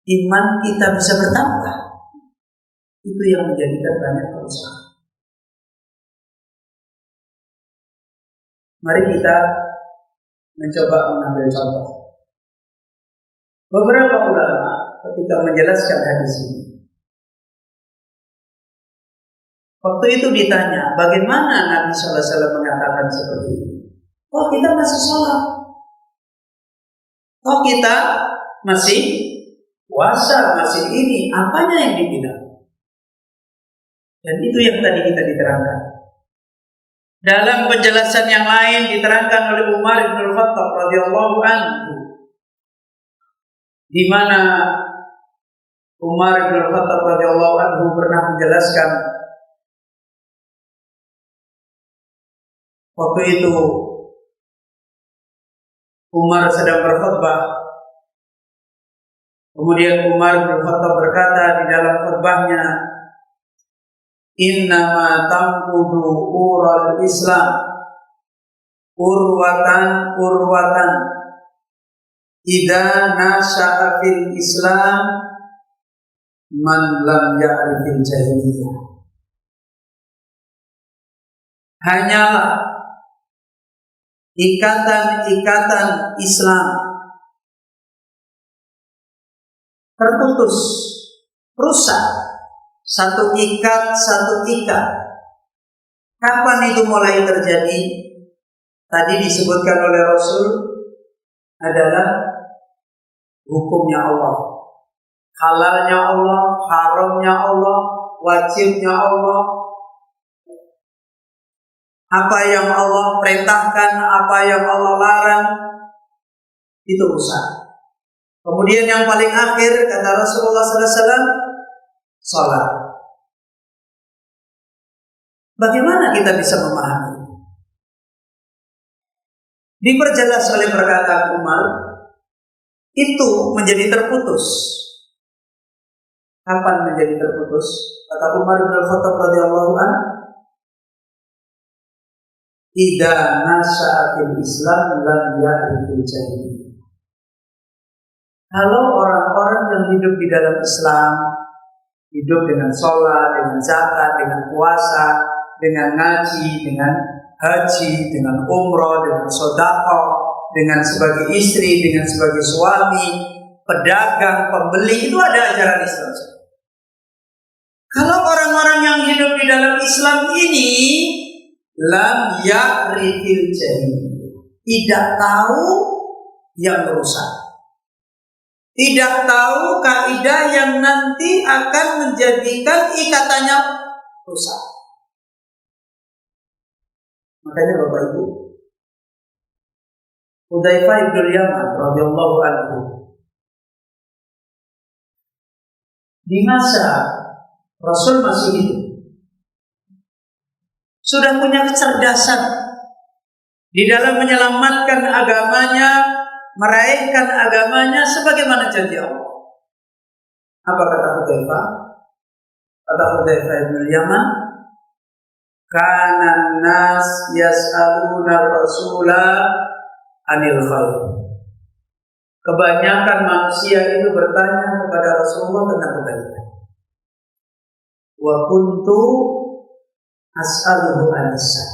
iman kita bisa bertambah. Itu yang menjadikan banyak perusahaan. Mari kita mencoba mengambil contoh. Beberapa ulama ketika menjelaskan hadis ini, waktu itu ditanya, bagaimana Nabi SAW mengatakan seperti ini? Oh, kita masih sholat. Oh, kita masih puasa, masih ini. Apanya yang dibilang? Dan itu yang tadi kita diterangkan. Dalam penjelasan yang lain diterangkan oleh Umar bin Khattab radhiyallahu anhu, di mana Umar bin Khattab radhiyallahu anhu pernah menjelaskan waktu itu Umar sedang berkhutbah. Kemudian Umar bin Khattab berkata di dalam khutbahnya, innama tanqudu ural Islam urwatan idza nasha'a fil Islam man lam ya'rifil jahiliyah. Hanyalah ikatan-ikatan Islam terputus, rusak. Satu ikat. Kapan itu mulai terjadi? Tadi disebutkan oleh Rasul adalah hukumnya Allah, halalnya Allah, haramnya Allah, wajibnya Allah. Apa yang Allah perintahkan, apa yang Allah larang, itu rusak. Kemudian yang paling akhir kata Rasulullah SAW, sholat. Bagaimana kita bisa memahami? Diperjelas oleh perkataan Umar, itu menjadi terputus. Kapan menjadi terputus? Kata Umar bin Khattab radhiyallahu anhu, idza nasha'a fil Islam lam ya'rifil jahiliyah. Kalau orang-orang yang hidup di dalam Islam, hidup dengan sholat, dengan zakat, dengan puasa, dengan ngaji, dengan haji, dengan umroh, dengan sedekah, dengan sebagai istri, dengan sebagai suami, pedagang, pembeli, itu ada ajaran Islam. Kalau orang-orang yang hidup di dalam Islam ini lam ya'rifil jahil, tidak tahu yang merusak, tidak tahu kaidah yang nanti akan menjadikan ikatannya rusak. Makanya Bapak Ibu, Hudzaifah bin Yaman radhiyallahu anhu di masa Rasul masih hidup sudah punya kecerdasan di dalam menyelamatkan agamanya, meraihkan agamanya sebagaimana janji Allah. Apa kata Hudzaifah? Kata Hudzaifah bin Yaman, kana nas yas'aluna rasula anil khair. Kebanyakan manusia itu bertanya kepada Rasulullah tentang kebaikan. Wa kuntu as'aluhu an-nisa.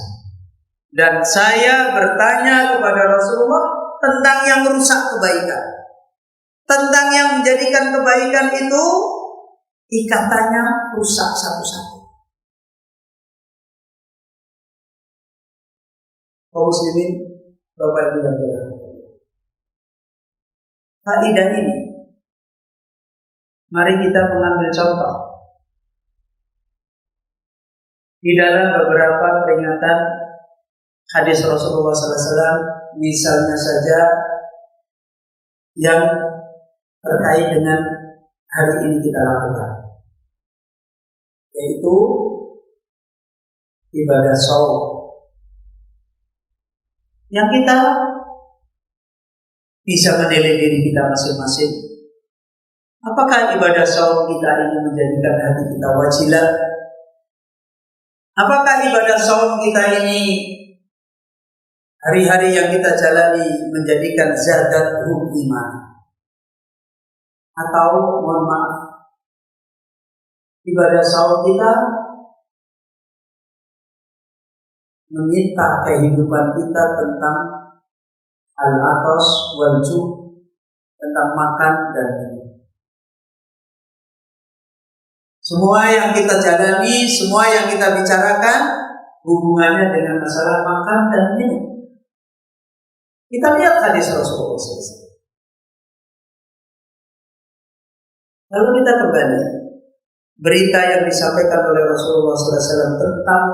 Dan saya bertanya kepada Rasulullah tentang yang merusak kebaikan, tentang yang menjadikan kebaikan itu ikatannya rusak satu-satu. Kaum muslimin, Bapak Ibu dan Saudara, kaidah ini mari kita mengambil contoh di dalam beberapa peringatan hadis Rasulullah SAW, misalnya saja yang terkait dengan hari ini kita lakukan, yaitu ibadah shaum, yang kita bisa menilai diri kita masing-masing. Apakah ibadah shaum kita ini menjadikan hati kita wajilah? Apakah ibadah shaum kita ini, hari-hari yang kita jalani, menjadikan zadatul iman? Atau mohon maaf, ibadah shaum kita meminta kehidupan kita tentang al-atas wal-ju', tentang makan dan minum. Semua yang kita jalani, semua yang kita bicarakan hubungannya dengan masalah makan dan minum. Kita lihat hadis Rasulullah SAW. Lalu kita kembali berita yang disampaikan oleh Rasulullah SAW tentang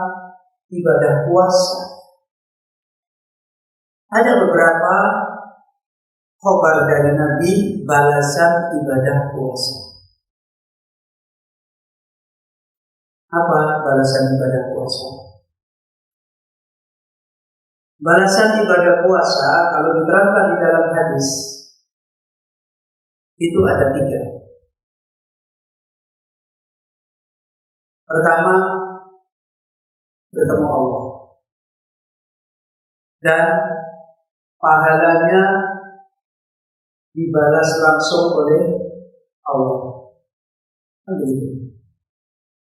ibadah puasa. Ada beberapa khabar dari Nabi balasan ibadah puasa. Apa balasan ibadah puasa? Balasan ibadah puasa kalau diterangkan di dalam hadis itu ada 3. Pertama, bertemu Allah, dan pahalanya dibalas langsung oleh Allah,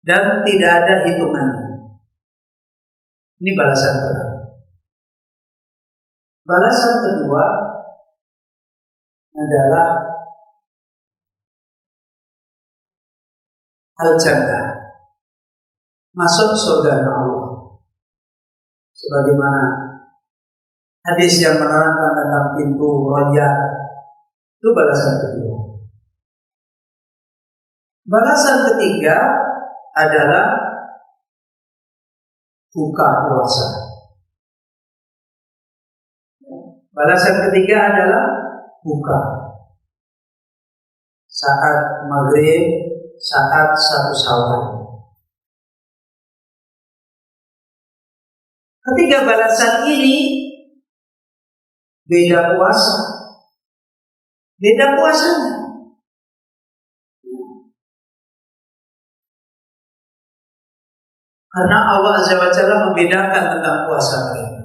dan tidak ada hitungannya. Ini balasan pertama. Balasan kedua adalah al-jannah, masuk surga Allah. Sebagaimana hadis yang menerangkan tentang pintu rayyan, itu balasan kedua. Balasan ketiga adalah buka puasa. Balasan ketiga adalah buka saat maghrib, saat 1 Syawal. Ketiga balasan ini beda puasa, beda puasanya. Karena Allah Azza wa Jalla membedakan tentang puasa mereka.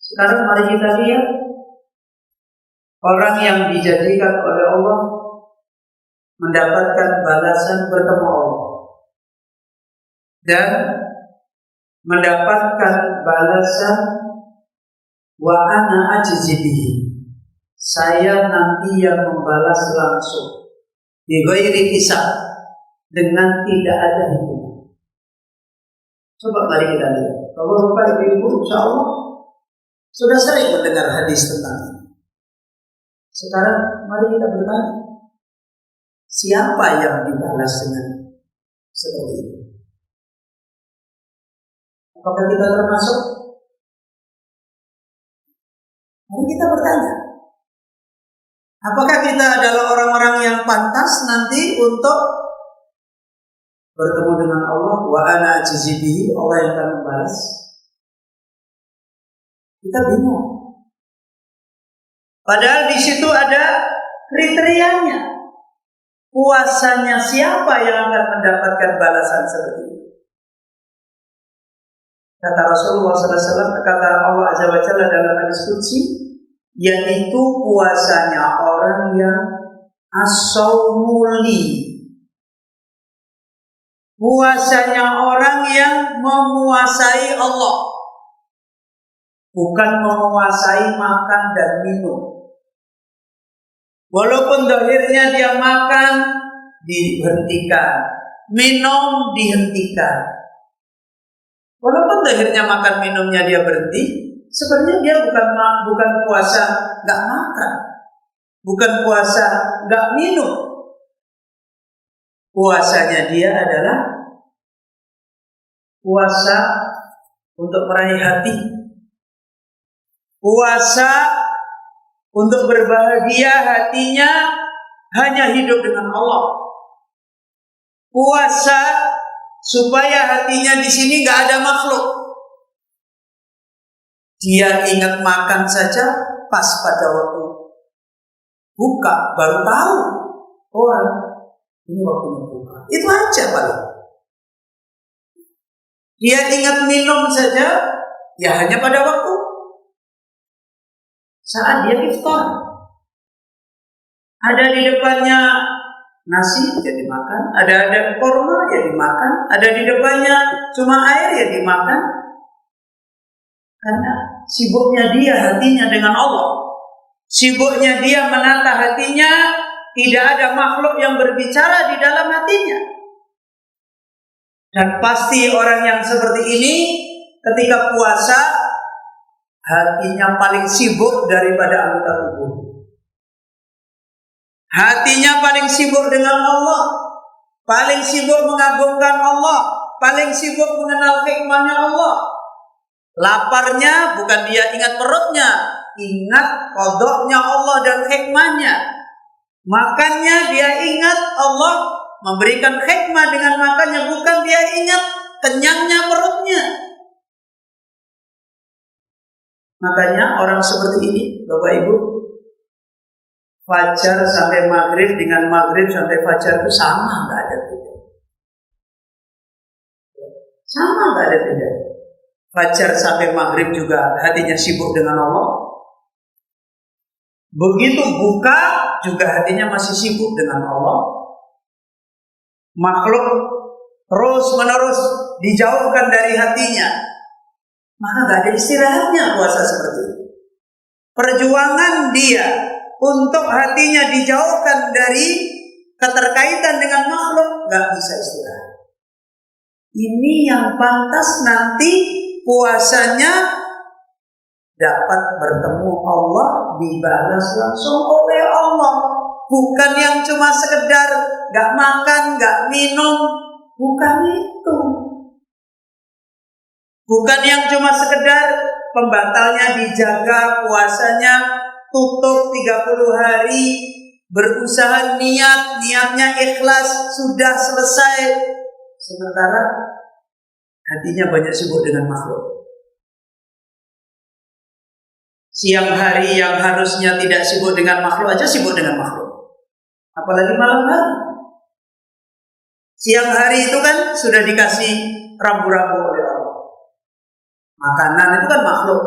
Sekarang mari kita lihat orang yang dijadikan oleh Allah mendapatkan balasan bertemu Allah dan mendapatkan balasan wa ana ajzi bihi. Saya nanti yang membalas langsung. Bi ghairi hisab, dengan tidak ada hitungan. Coba mari kita lihat. Bapak-bapak, ibu-ibu, insyaallah sudah sering mendengar hadis tentang ini. Sekarang mari kita bertanya, siapa yang dibalas dengan seperti itu? Apakah kita termasuk? Mari kita bertanya. Apakah kita adalah orang-orang yang pantas nanti untuk bertemu dengan Allah? Wa ana ajzi bihi, Allah yang akan membalas. Kita bingung. Padahal di situ ada kriterianya. Puasanya siapa yang akan mendapatkan balasan seperti itu? Kata Rasulullah SAW, kata Allah Azza wa Jalla dalam hadis qudsi, yaitu puasanya orang yang as-saumuli, puasanya orang yang memuasai Allah, bukan memuasai makan dan minum. Walaupun dohirnya dia makan dihentikan, minum dihentikan. Walaupun dohirnya makan minumnya dia berhenti, sebenarnya dia bukan puasa nggak makan, bukan puasa nggak minum. Puasanya dia adalah puasa untuk meraih hati, puasa untuk berbahagia hatinya hanya hidup dengan Allah. Puasa supaya hatinya di sini nggak ada makhluk. Dia ingat makan saja pas pada waktu buka baru tahu, oh ini waktunya buka. Itu aja paling. Dia ingat minum saja ya hanya pada waktu saat dia iftar. Ada di depannya nasi ya dimakan, ada korma ya dimakan, ada di depannya cuma air ya dimakan. Karena sibuknya dia hatinya dengan Allah, sibuknya dia menata hatinya, tidak ada makhluk yang berbicara di dalam hatinya. Dan pasti orang yang seperti ini ketika puasa hatinya paling sibuk daripada anggota tubuh. Hatinya paling sibuk dengan Allah, paling sibuk mengagungkan Allah, paling sibuk mengenal hikmahnya Allah. Laparnya bukan dia ingat perutnya, ingat qadanya Allah dan hikmahnya. Makannya dia ingat Allah memberikan hikmah dengan makannya, bukan dia ingat kenyangnya perutnya. Makanya orang seperti ini, Bapak Ibu, fajar sampai maghrib dengan maghrib sampai fajar itu sama, nggak ada beda. Sama, nggak ada beda. Fajar sampai maghrib juga hatinya sibuk dengan Allah. Begitu buka juga hatinya masih sibuk dengan Allah. Makhluk terus menerus dijauhkan dari hatinya. Maka gak ada istirahatnya puasa seperti itu. Perjuangan dia untuk hatinya dijauhkan dari keterkaitan dengan makhluk, gak bisa istirahat. Ini yang pantas nanti puasanya dapat bertemu Allah, dibalas langsung oleh Allah. Bukan yang cuma sekedar gak makan, gak minum. Bukan itu. Bukan yang cuma sekedar pembatalnya dijaga, puasanya tutup 30 hari, berusaha niatnya ikhlas, sudah selesai. Sementara hatinya banyak sibuk dengan makhluk. Siang hari yang harusnya tidak sibuk dengan makhluk aja sibuk dengan makhluk. Apalagi malam hari. Siang hari itu kan sudah dikasih rambu-rambu oleh Allah. Makanan itu kan makhluk,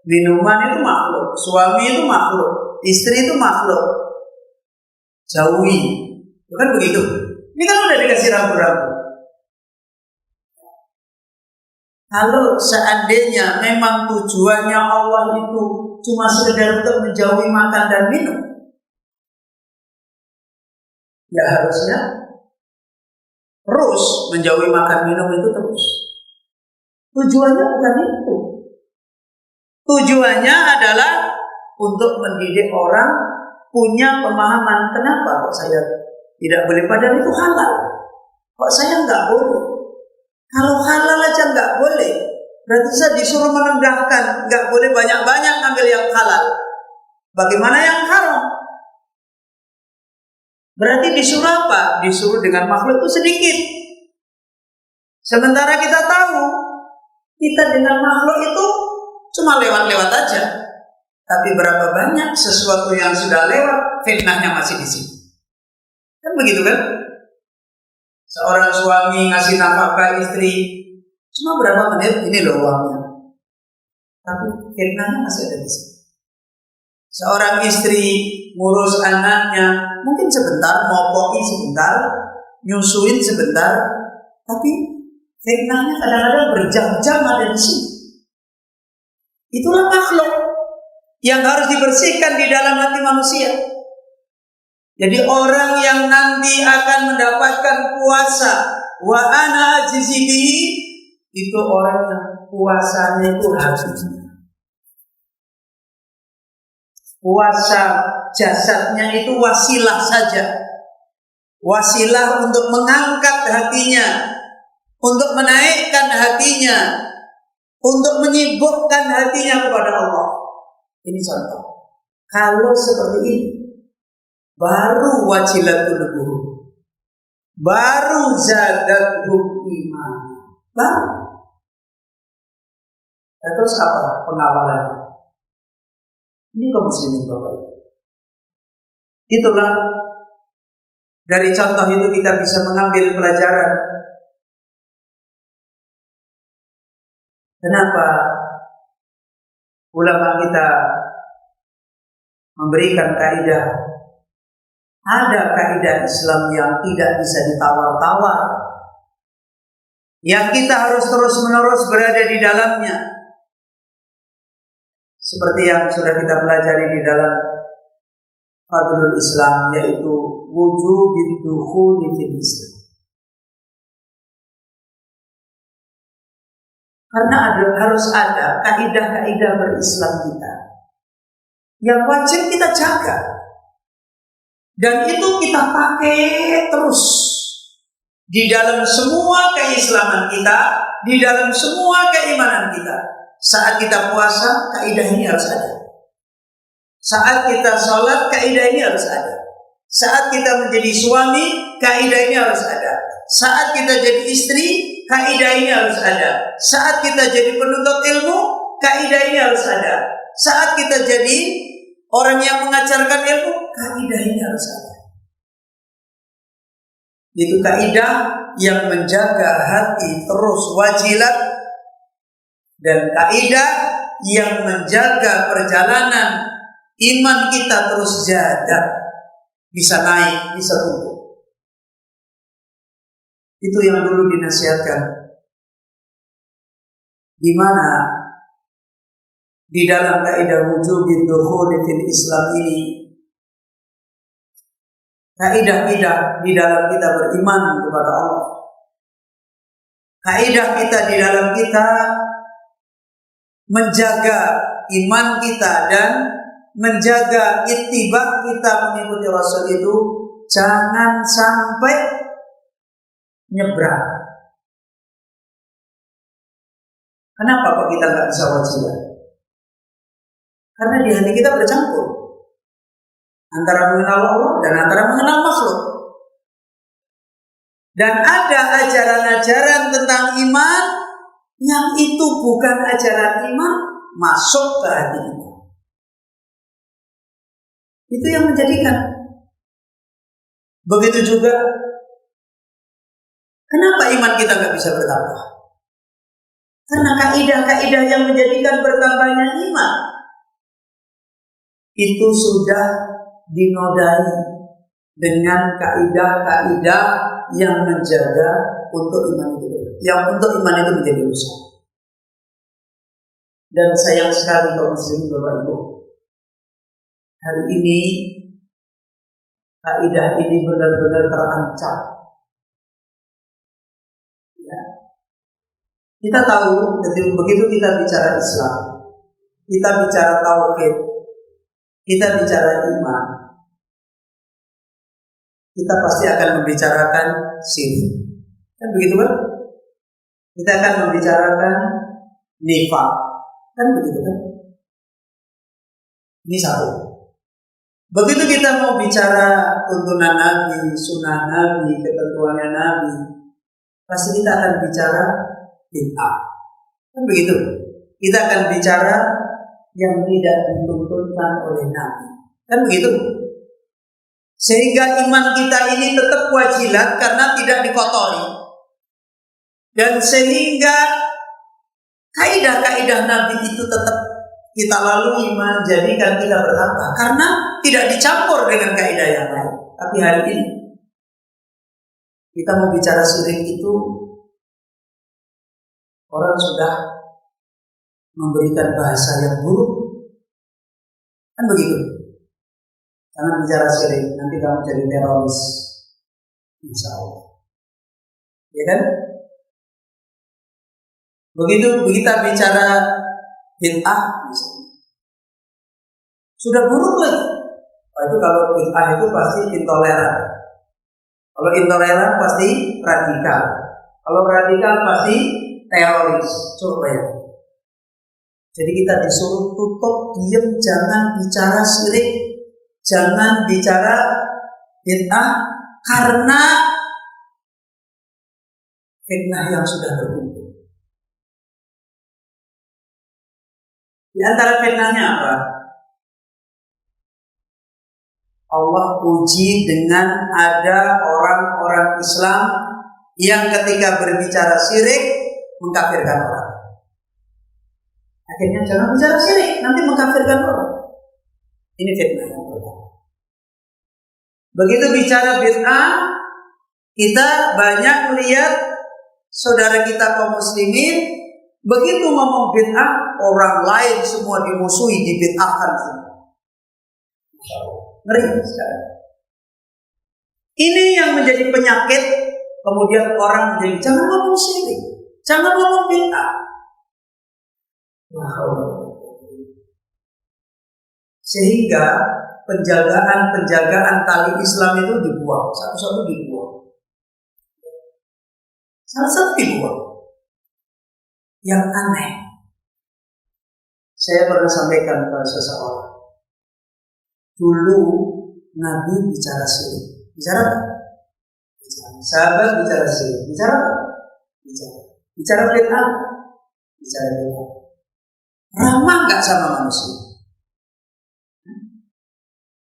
minuman itu makhluk, suami itu makhluk, istri itu makhluk. Jauhi, bukan begitu? Ini kan udah dikasih rambu-rambu. Kalau seandainya memang tujuannya Allah itu cuma sekedar untuk menjauhi makan dan minum, ya harusnya terus menjauhi makan minum itu terus. Tujuannya bukan itu. Tujuannya adalah untuk mendidik orang punya pemahaman, kenapa kok saya tidak boleh, padahal itu halal. Kok saya nggak boleh? Kalau halal aja nggak boleh, berarti saya disuruh menendahkan, nggak boleh banyak-banyak ngambil yang halal. Bagaimana yang haram? Berarti disuruh apa? Disuruh dengan makhluk itu sedikit. Sementara kita tahu, kita dengan makhluk itu cuma lewat-lewat aja. Tapi berapa banyak sesuatu yang sudah lewat, fitnahnya masih di sini. Kan begitu kan? Seorang suami ngasih nafkah istri, cuma berapa menit, ini loh uangnya. Tapi fitnahnya masih ada di sini. Seorang istri ngurus anaknya, mungkin sebentar, mopoki sebentar, nyusuin sebentar, tapi fitnahnya kadang-kadang berjam-jam ada di sini. Itulah makhluk yang harus dibersihkan di dalam hati manusia. Jadi orang yang nanti akan mendapatkan puasa wa ana ajizihi, itu orang yang puasanya itu hatinya. Puasa jasadnya itu wasilah saja. Wasilah untuk mengangkat hatinya, untuk menaikkan hatinya, untuk menyibukkan hatinya kepada Allah. Ini contoh. Kalau seperti ini, baru wajilatul qulub, baru zadatul iman, baru. Terus apa pengawalannya? Ini kaum muslimin Bapak. Itulah dari contoh itu kita bisa mengambil pelajaran. Kenapa ulama kita memberikan kaidah? Ada kaidah Islam yang tidak bisa ditawar-tawar, yang kita harus terus-menerus berada di dalamnya. Seperti yang sudah kita pelajari di dalam Fadlul Islam, yaitu wujubid dukhuli fil Islam. Karena harus ada kaidah-kaidah berislam kita yang wajib kita jaga, dan itu kita pakai terus di dalam semua keislaman kita, di dalam semua keimanan kita. Saat kita puasa, kaidah ini harus ada. Saat kita sholat, kaidah ini harus ada. Saat kita menjadi suami, kaidah ini harus ada. Saat kita jadi istri, kaidah ini harus ada. Saat kita jadi penuntut ilmu, kaidah ini harus ada. Saat kita jadi orang yang mengajarkan ilmu, kaidah ini harus ada. Itu kaidah yang menjaga hati terus wajilat, dan kaidah yang menjaga perjalanan iman kita terus jaga, bisa naik, bisa tumbuh. Itu yang dulu dinasihatkan. Di mana di dalam kaidah wujubid dukhuli fil Islam ini, kaidah-kaidah di dalam kita beriman kepada Allah, kaidah kita di dalam kita menjaga iman kita dan menjaga ittiba kita mengikuti Rasul itu, jangan sampai nyebrang. Kenapa kok kita nggak bisa wajiban? Karena di hati kita bercampur antara mengenal Allah dan antara mengenal makhluk. Dan ada ajaran-ajaran tentang iman yang itu bukan ajaran iman masuk ke hati kita. Itu yang menjadikan. Begitu juga, kenapa iman kita nggak bisa bertambah? Karena kaidah-kaidah yang menjadikan bertambahnya iman itu sudah dinodai dengan kaidah-kaidah yang menjaga untuk iman itu, yang untuk iman itu menjadi rusak. Dan sayang sekali kaum muslimin Bapak Ibu, hari ini kaidah ini benar-benar terancam. Ya. Kita tahu begitu kita bicara Islam, kita bicara tauhid, kita bicara iman, kita pasti akan membicarakan syirik. Kan begitu kan? Kita akan membicarakan nifaq. Kan begitu kan? Ini satu. Begitu kita mau bicara tuntunan Nabi, sunnah Nabi, ketentuannya Nabi, pasti kita akan bicara bid'ah. Kan begitu? Kita akan bicara yang tidak dituntunkan oleh Nabi. Kan begitu? Sehingga iman kita ini tetap wajilat karena tidak dikotori. Dan sehingga kaidah-kaidah Nabi itu tetap kita lalui, menjadikan kita bertambah karena tidak dicampur dengan kaidah yang lain. Tapi hari ini kita mau bicara syirik itu, orang sudah memberikan bahasa yang buruk. Kan begitu? Jangan bicara syirik, nanti kamu jadi teroris. Insya Allah. Ya kan? Begitu kita bicara bid'ah, sudah buruk lagi. Itu kalau bid'ah itu pasti intoleran. Kalau intoleran pasti radikal. Kalau radikal pasti teroris. Coba ya. Jadi kita disuruh tutup, diam, jangan bicara syirik, jangan bicara bid'ah, karena fitnah yang sudah berkumpul. Di antara fitnahnya apa? Allah uji dengan ada orang-orang Islam yang ketika berbicara syirik mengkafirkan orang. Akhirnya jangan bicara syirik, nanti mengkafirkan orang. Ini fitnah yang pertama. Begitu bicara bid'ah, kita banyak melihat saudara kita kaum muslimin begitu ngomong bid'ah, orang lain semua dimusuhi, dibid'ahkan semua. Ngeri sekarang. Ini yang menjadi penyakit. Kemudian orang menjadi jangan ngomong syirik, jangan ngomong bid'ah. Sehingga penjagaan tali Islam itu dibuang, satu-satu dibuang. Salah-satu dibuang. Yang aneh, saya pernah sampaikan ke seseorang. Dulu Nabi bicara syirik, bicara apa? Bicara. Sahabat bicara syirik, bicara apa? Bicara bid'ah, bicara bid'ah. Ramah nggak sama manusia?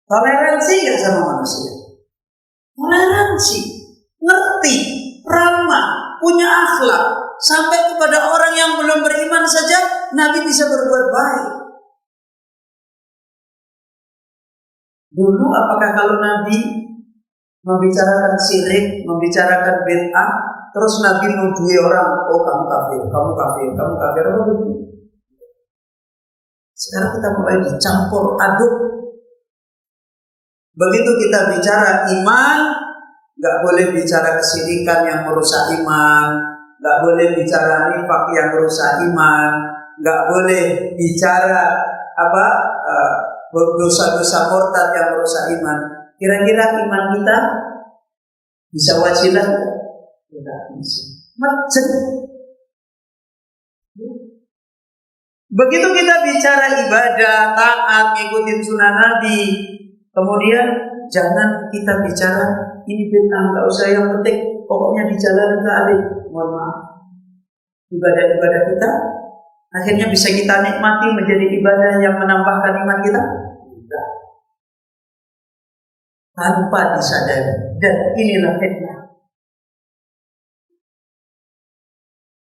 Toleransi nggak sama manusia? Toleransi, ngerti, ramah, punya akhlak. Sampai kepada orang yang belum beriman saja Nabi bisa berbuat baik. Dulu apakah kalau Nabi membicarakan syirik, membicarakan bid'ah, terus Nabi nuduhi orang, oh kamu kafir, kamu kafir, kamu kafir, apa begitu? Sekarang kita mulai dicampur aduk. Begitu kita bicara iman, nggak boleh bicara kesyirikan yang merusak iman. Nggak boleh bicara nifaq yang merusak iman, nggak boleh bicara dosa-dosa murtad yang merusak iman. Kira-kira iman kita bisa wajilat? Tidak bisa. Macet. Begitu kita bicara ibadah, taat, ngikutin sunnah Nabi, kemudian jangan kita bicara ini bid'ah, nggak usah, yang penting pokoknya di jalan ta'arif. Mohon maaf, ibadah-ibadah kita akhirnya bisa kita nikmati menjadi ibadah yang menambahkan iman kita? Tidak. Tanpa disadari. Dan inilah fitnah.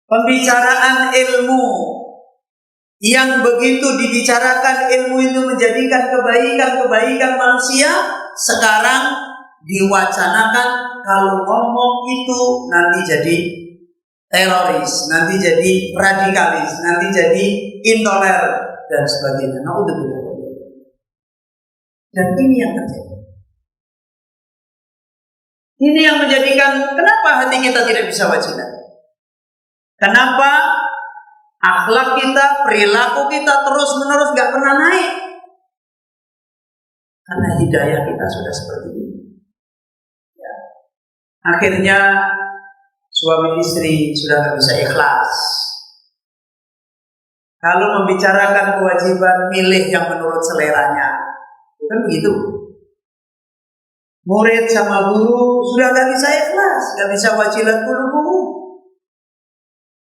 Pembicaraan ilmu yang begitu dibicarakan, ilmu itu menjadikan kebaikan manusia, sekarang diwacanakan kalau ngomong itu nanti jadi teroris, nanti jadi radikalis, nanti jadi intoleran dan sebagainya. Naudzubillah. Dan ini yang terjadi. Ini yang menjadikan kenapa hati kita tidak bisa wajilah. Kenapa akhlak kita, perilaku kita terus-menerus gak pernah naik? Karena hidayah kita sudah seperti ini. Ya. Akhirnya suami istri sudah gak bisa ikhlas. Kalau membicarakan kewajiban milih yang menurut seleranya, kan begitu. Murid sama guru sudah gak bisa ikhlas, gak bisa wajilat guru.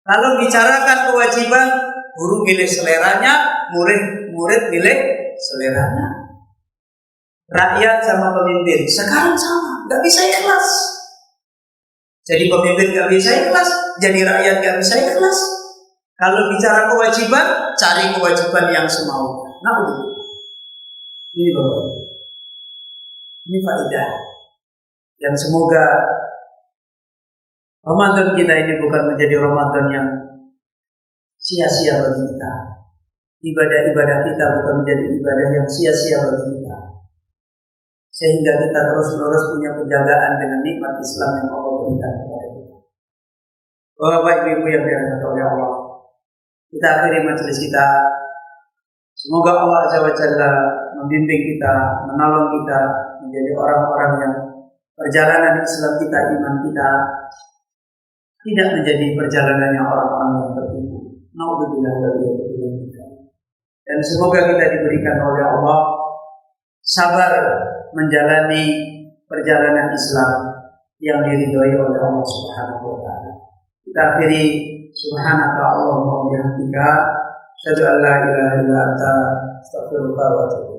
Kalau bicarakan kewajiban, guru milih seleranya, murid milih seleranya. Rakyat sama pemimpin sekarang sama, gak bisa ikhlas. Jadi pemimpin gak bisa ikhlas, jadi rakyat gak bisa ikhlas. Kalau bicara kewajiban, cari kewajiban yang semaunya. Ini Bapak, ini faedah yang semoga Ramadan kita ini bukan menjadi Ramadan yang sia-sia bagi kita. Ibadah-ibadah kita bukan menjadi ibadah yang sia-sia bagi kita. Sehingga kita terus-menerus punya penjagaan dengan nikmat Islam yang Allah berikan kepada kita. Bapak Ibu yang dirahmati oleh Allah, kita akhiri majelis kita. Semoga Allah Azza wa Jalla membimbing kita, menolong kita menjadi orang-orang yang perjalanan Islam kita, iman kita tidak menjadi perjalanan yang orang-orang yang tertipu. Naudzubillah dari kita. Dan semoga kita diberikan oleh Allah sabar menjalani perjalanan Islam yang diridhoi oleh Allah Subhanahu wa taala. Kita akhiri subhanaka Allahumma wa bihamdika asyhadu an la ilaha illa anta astaghfiruka wa atubu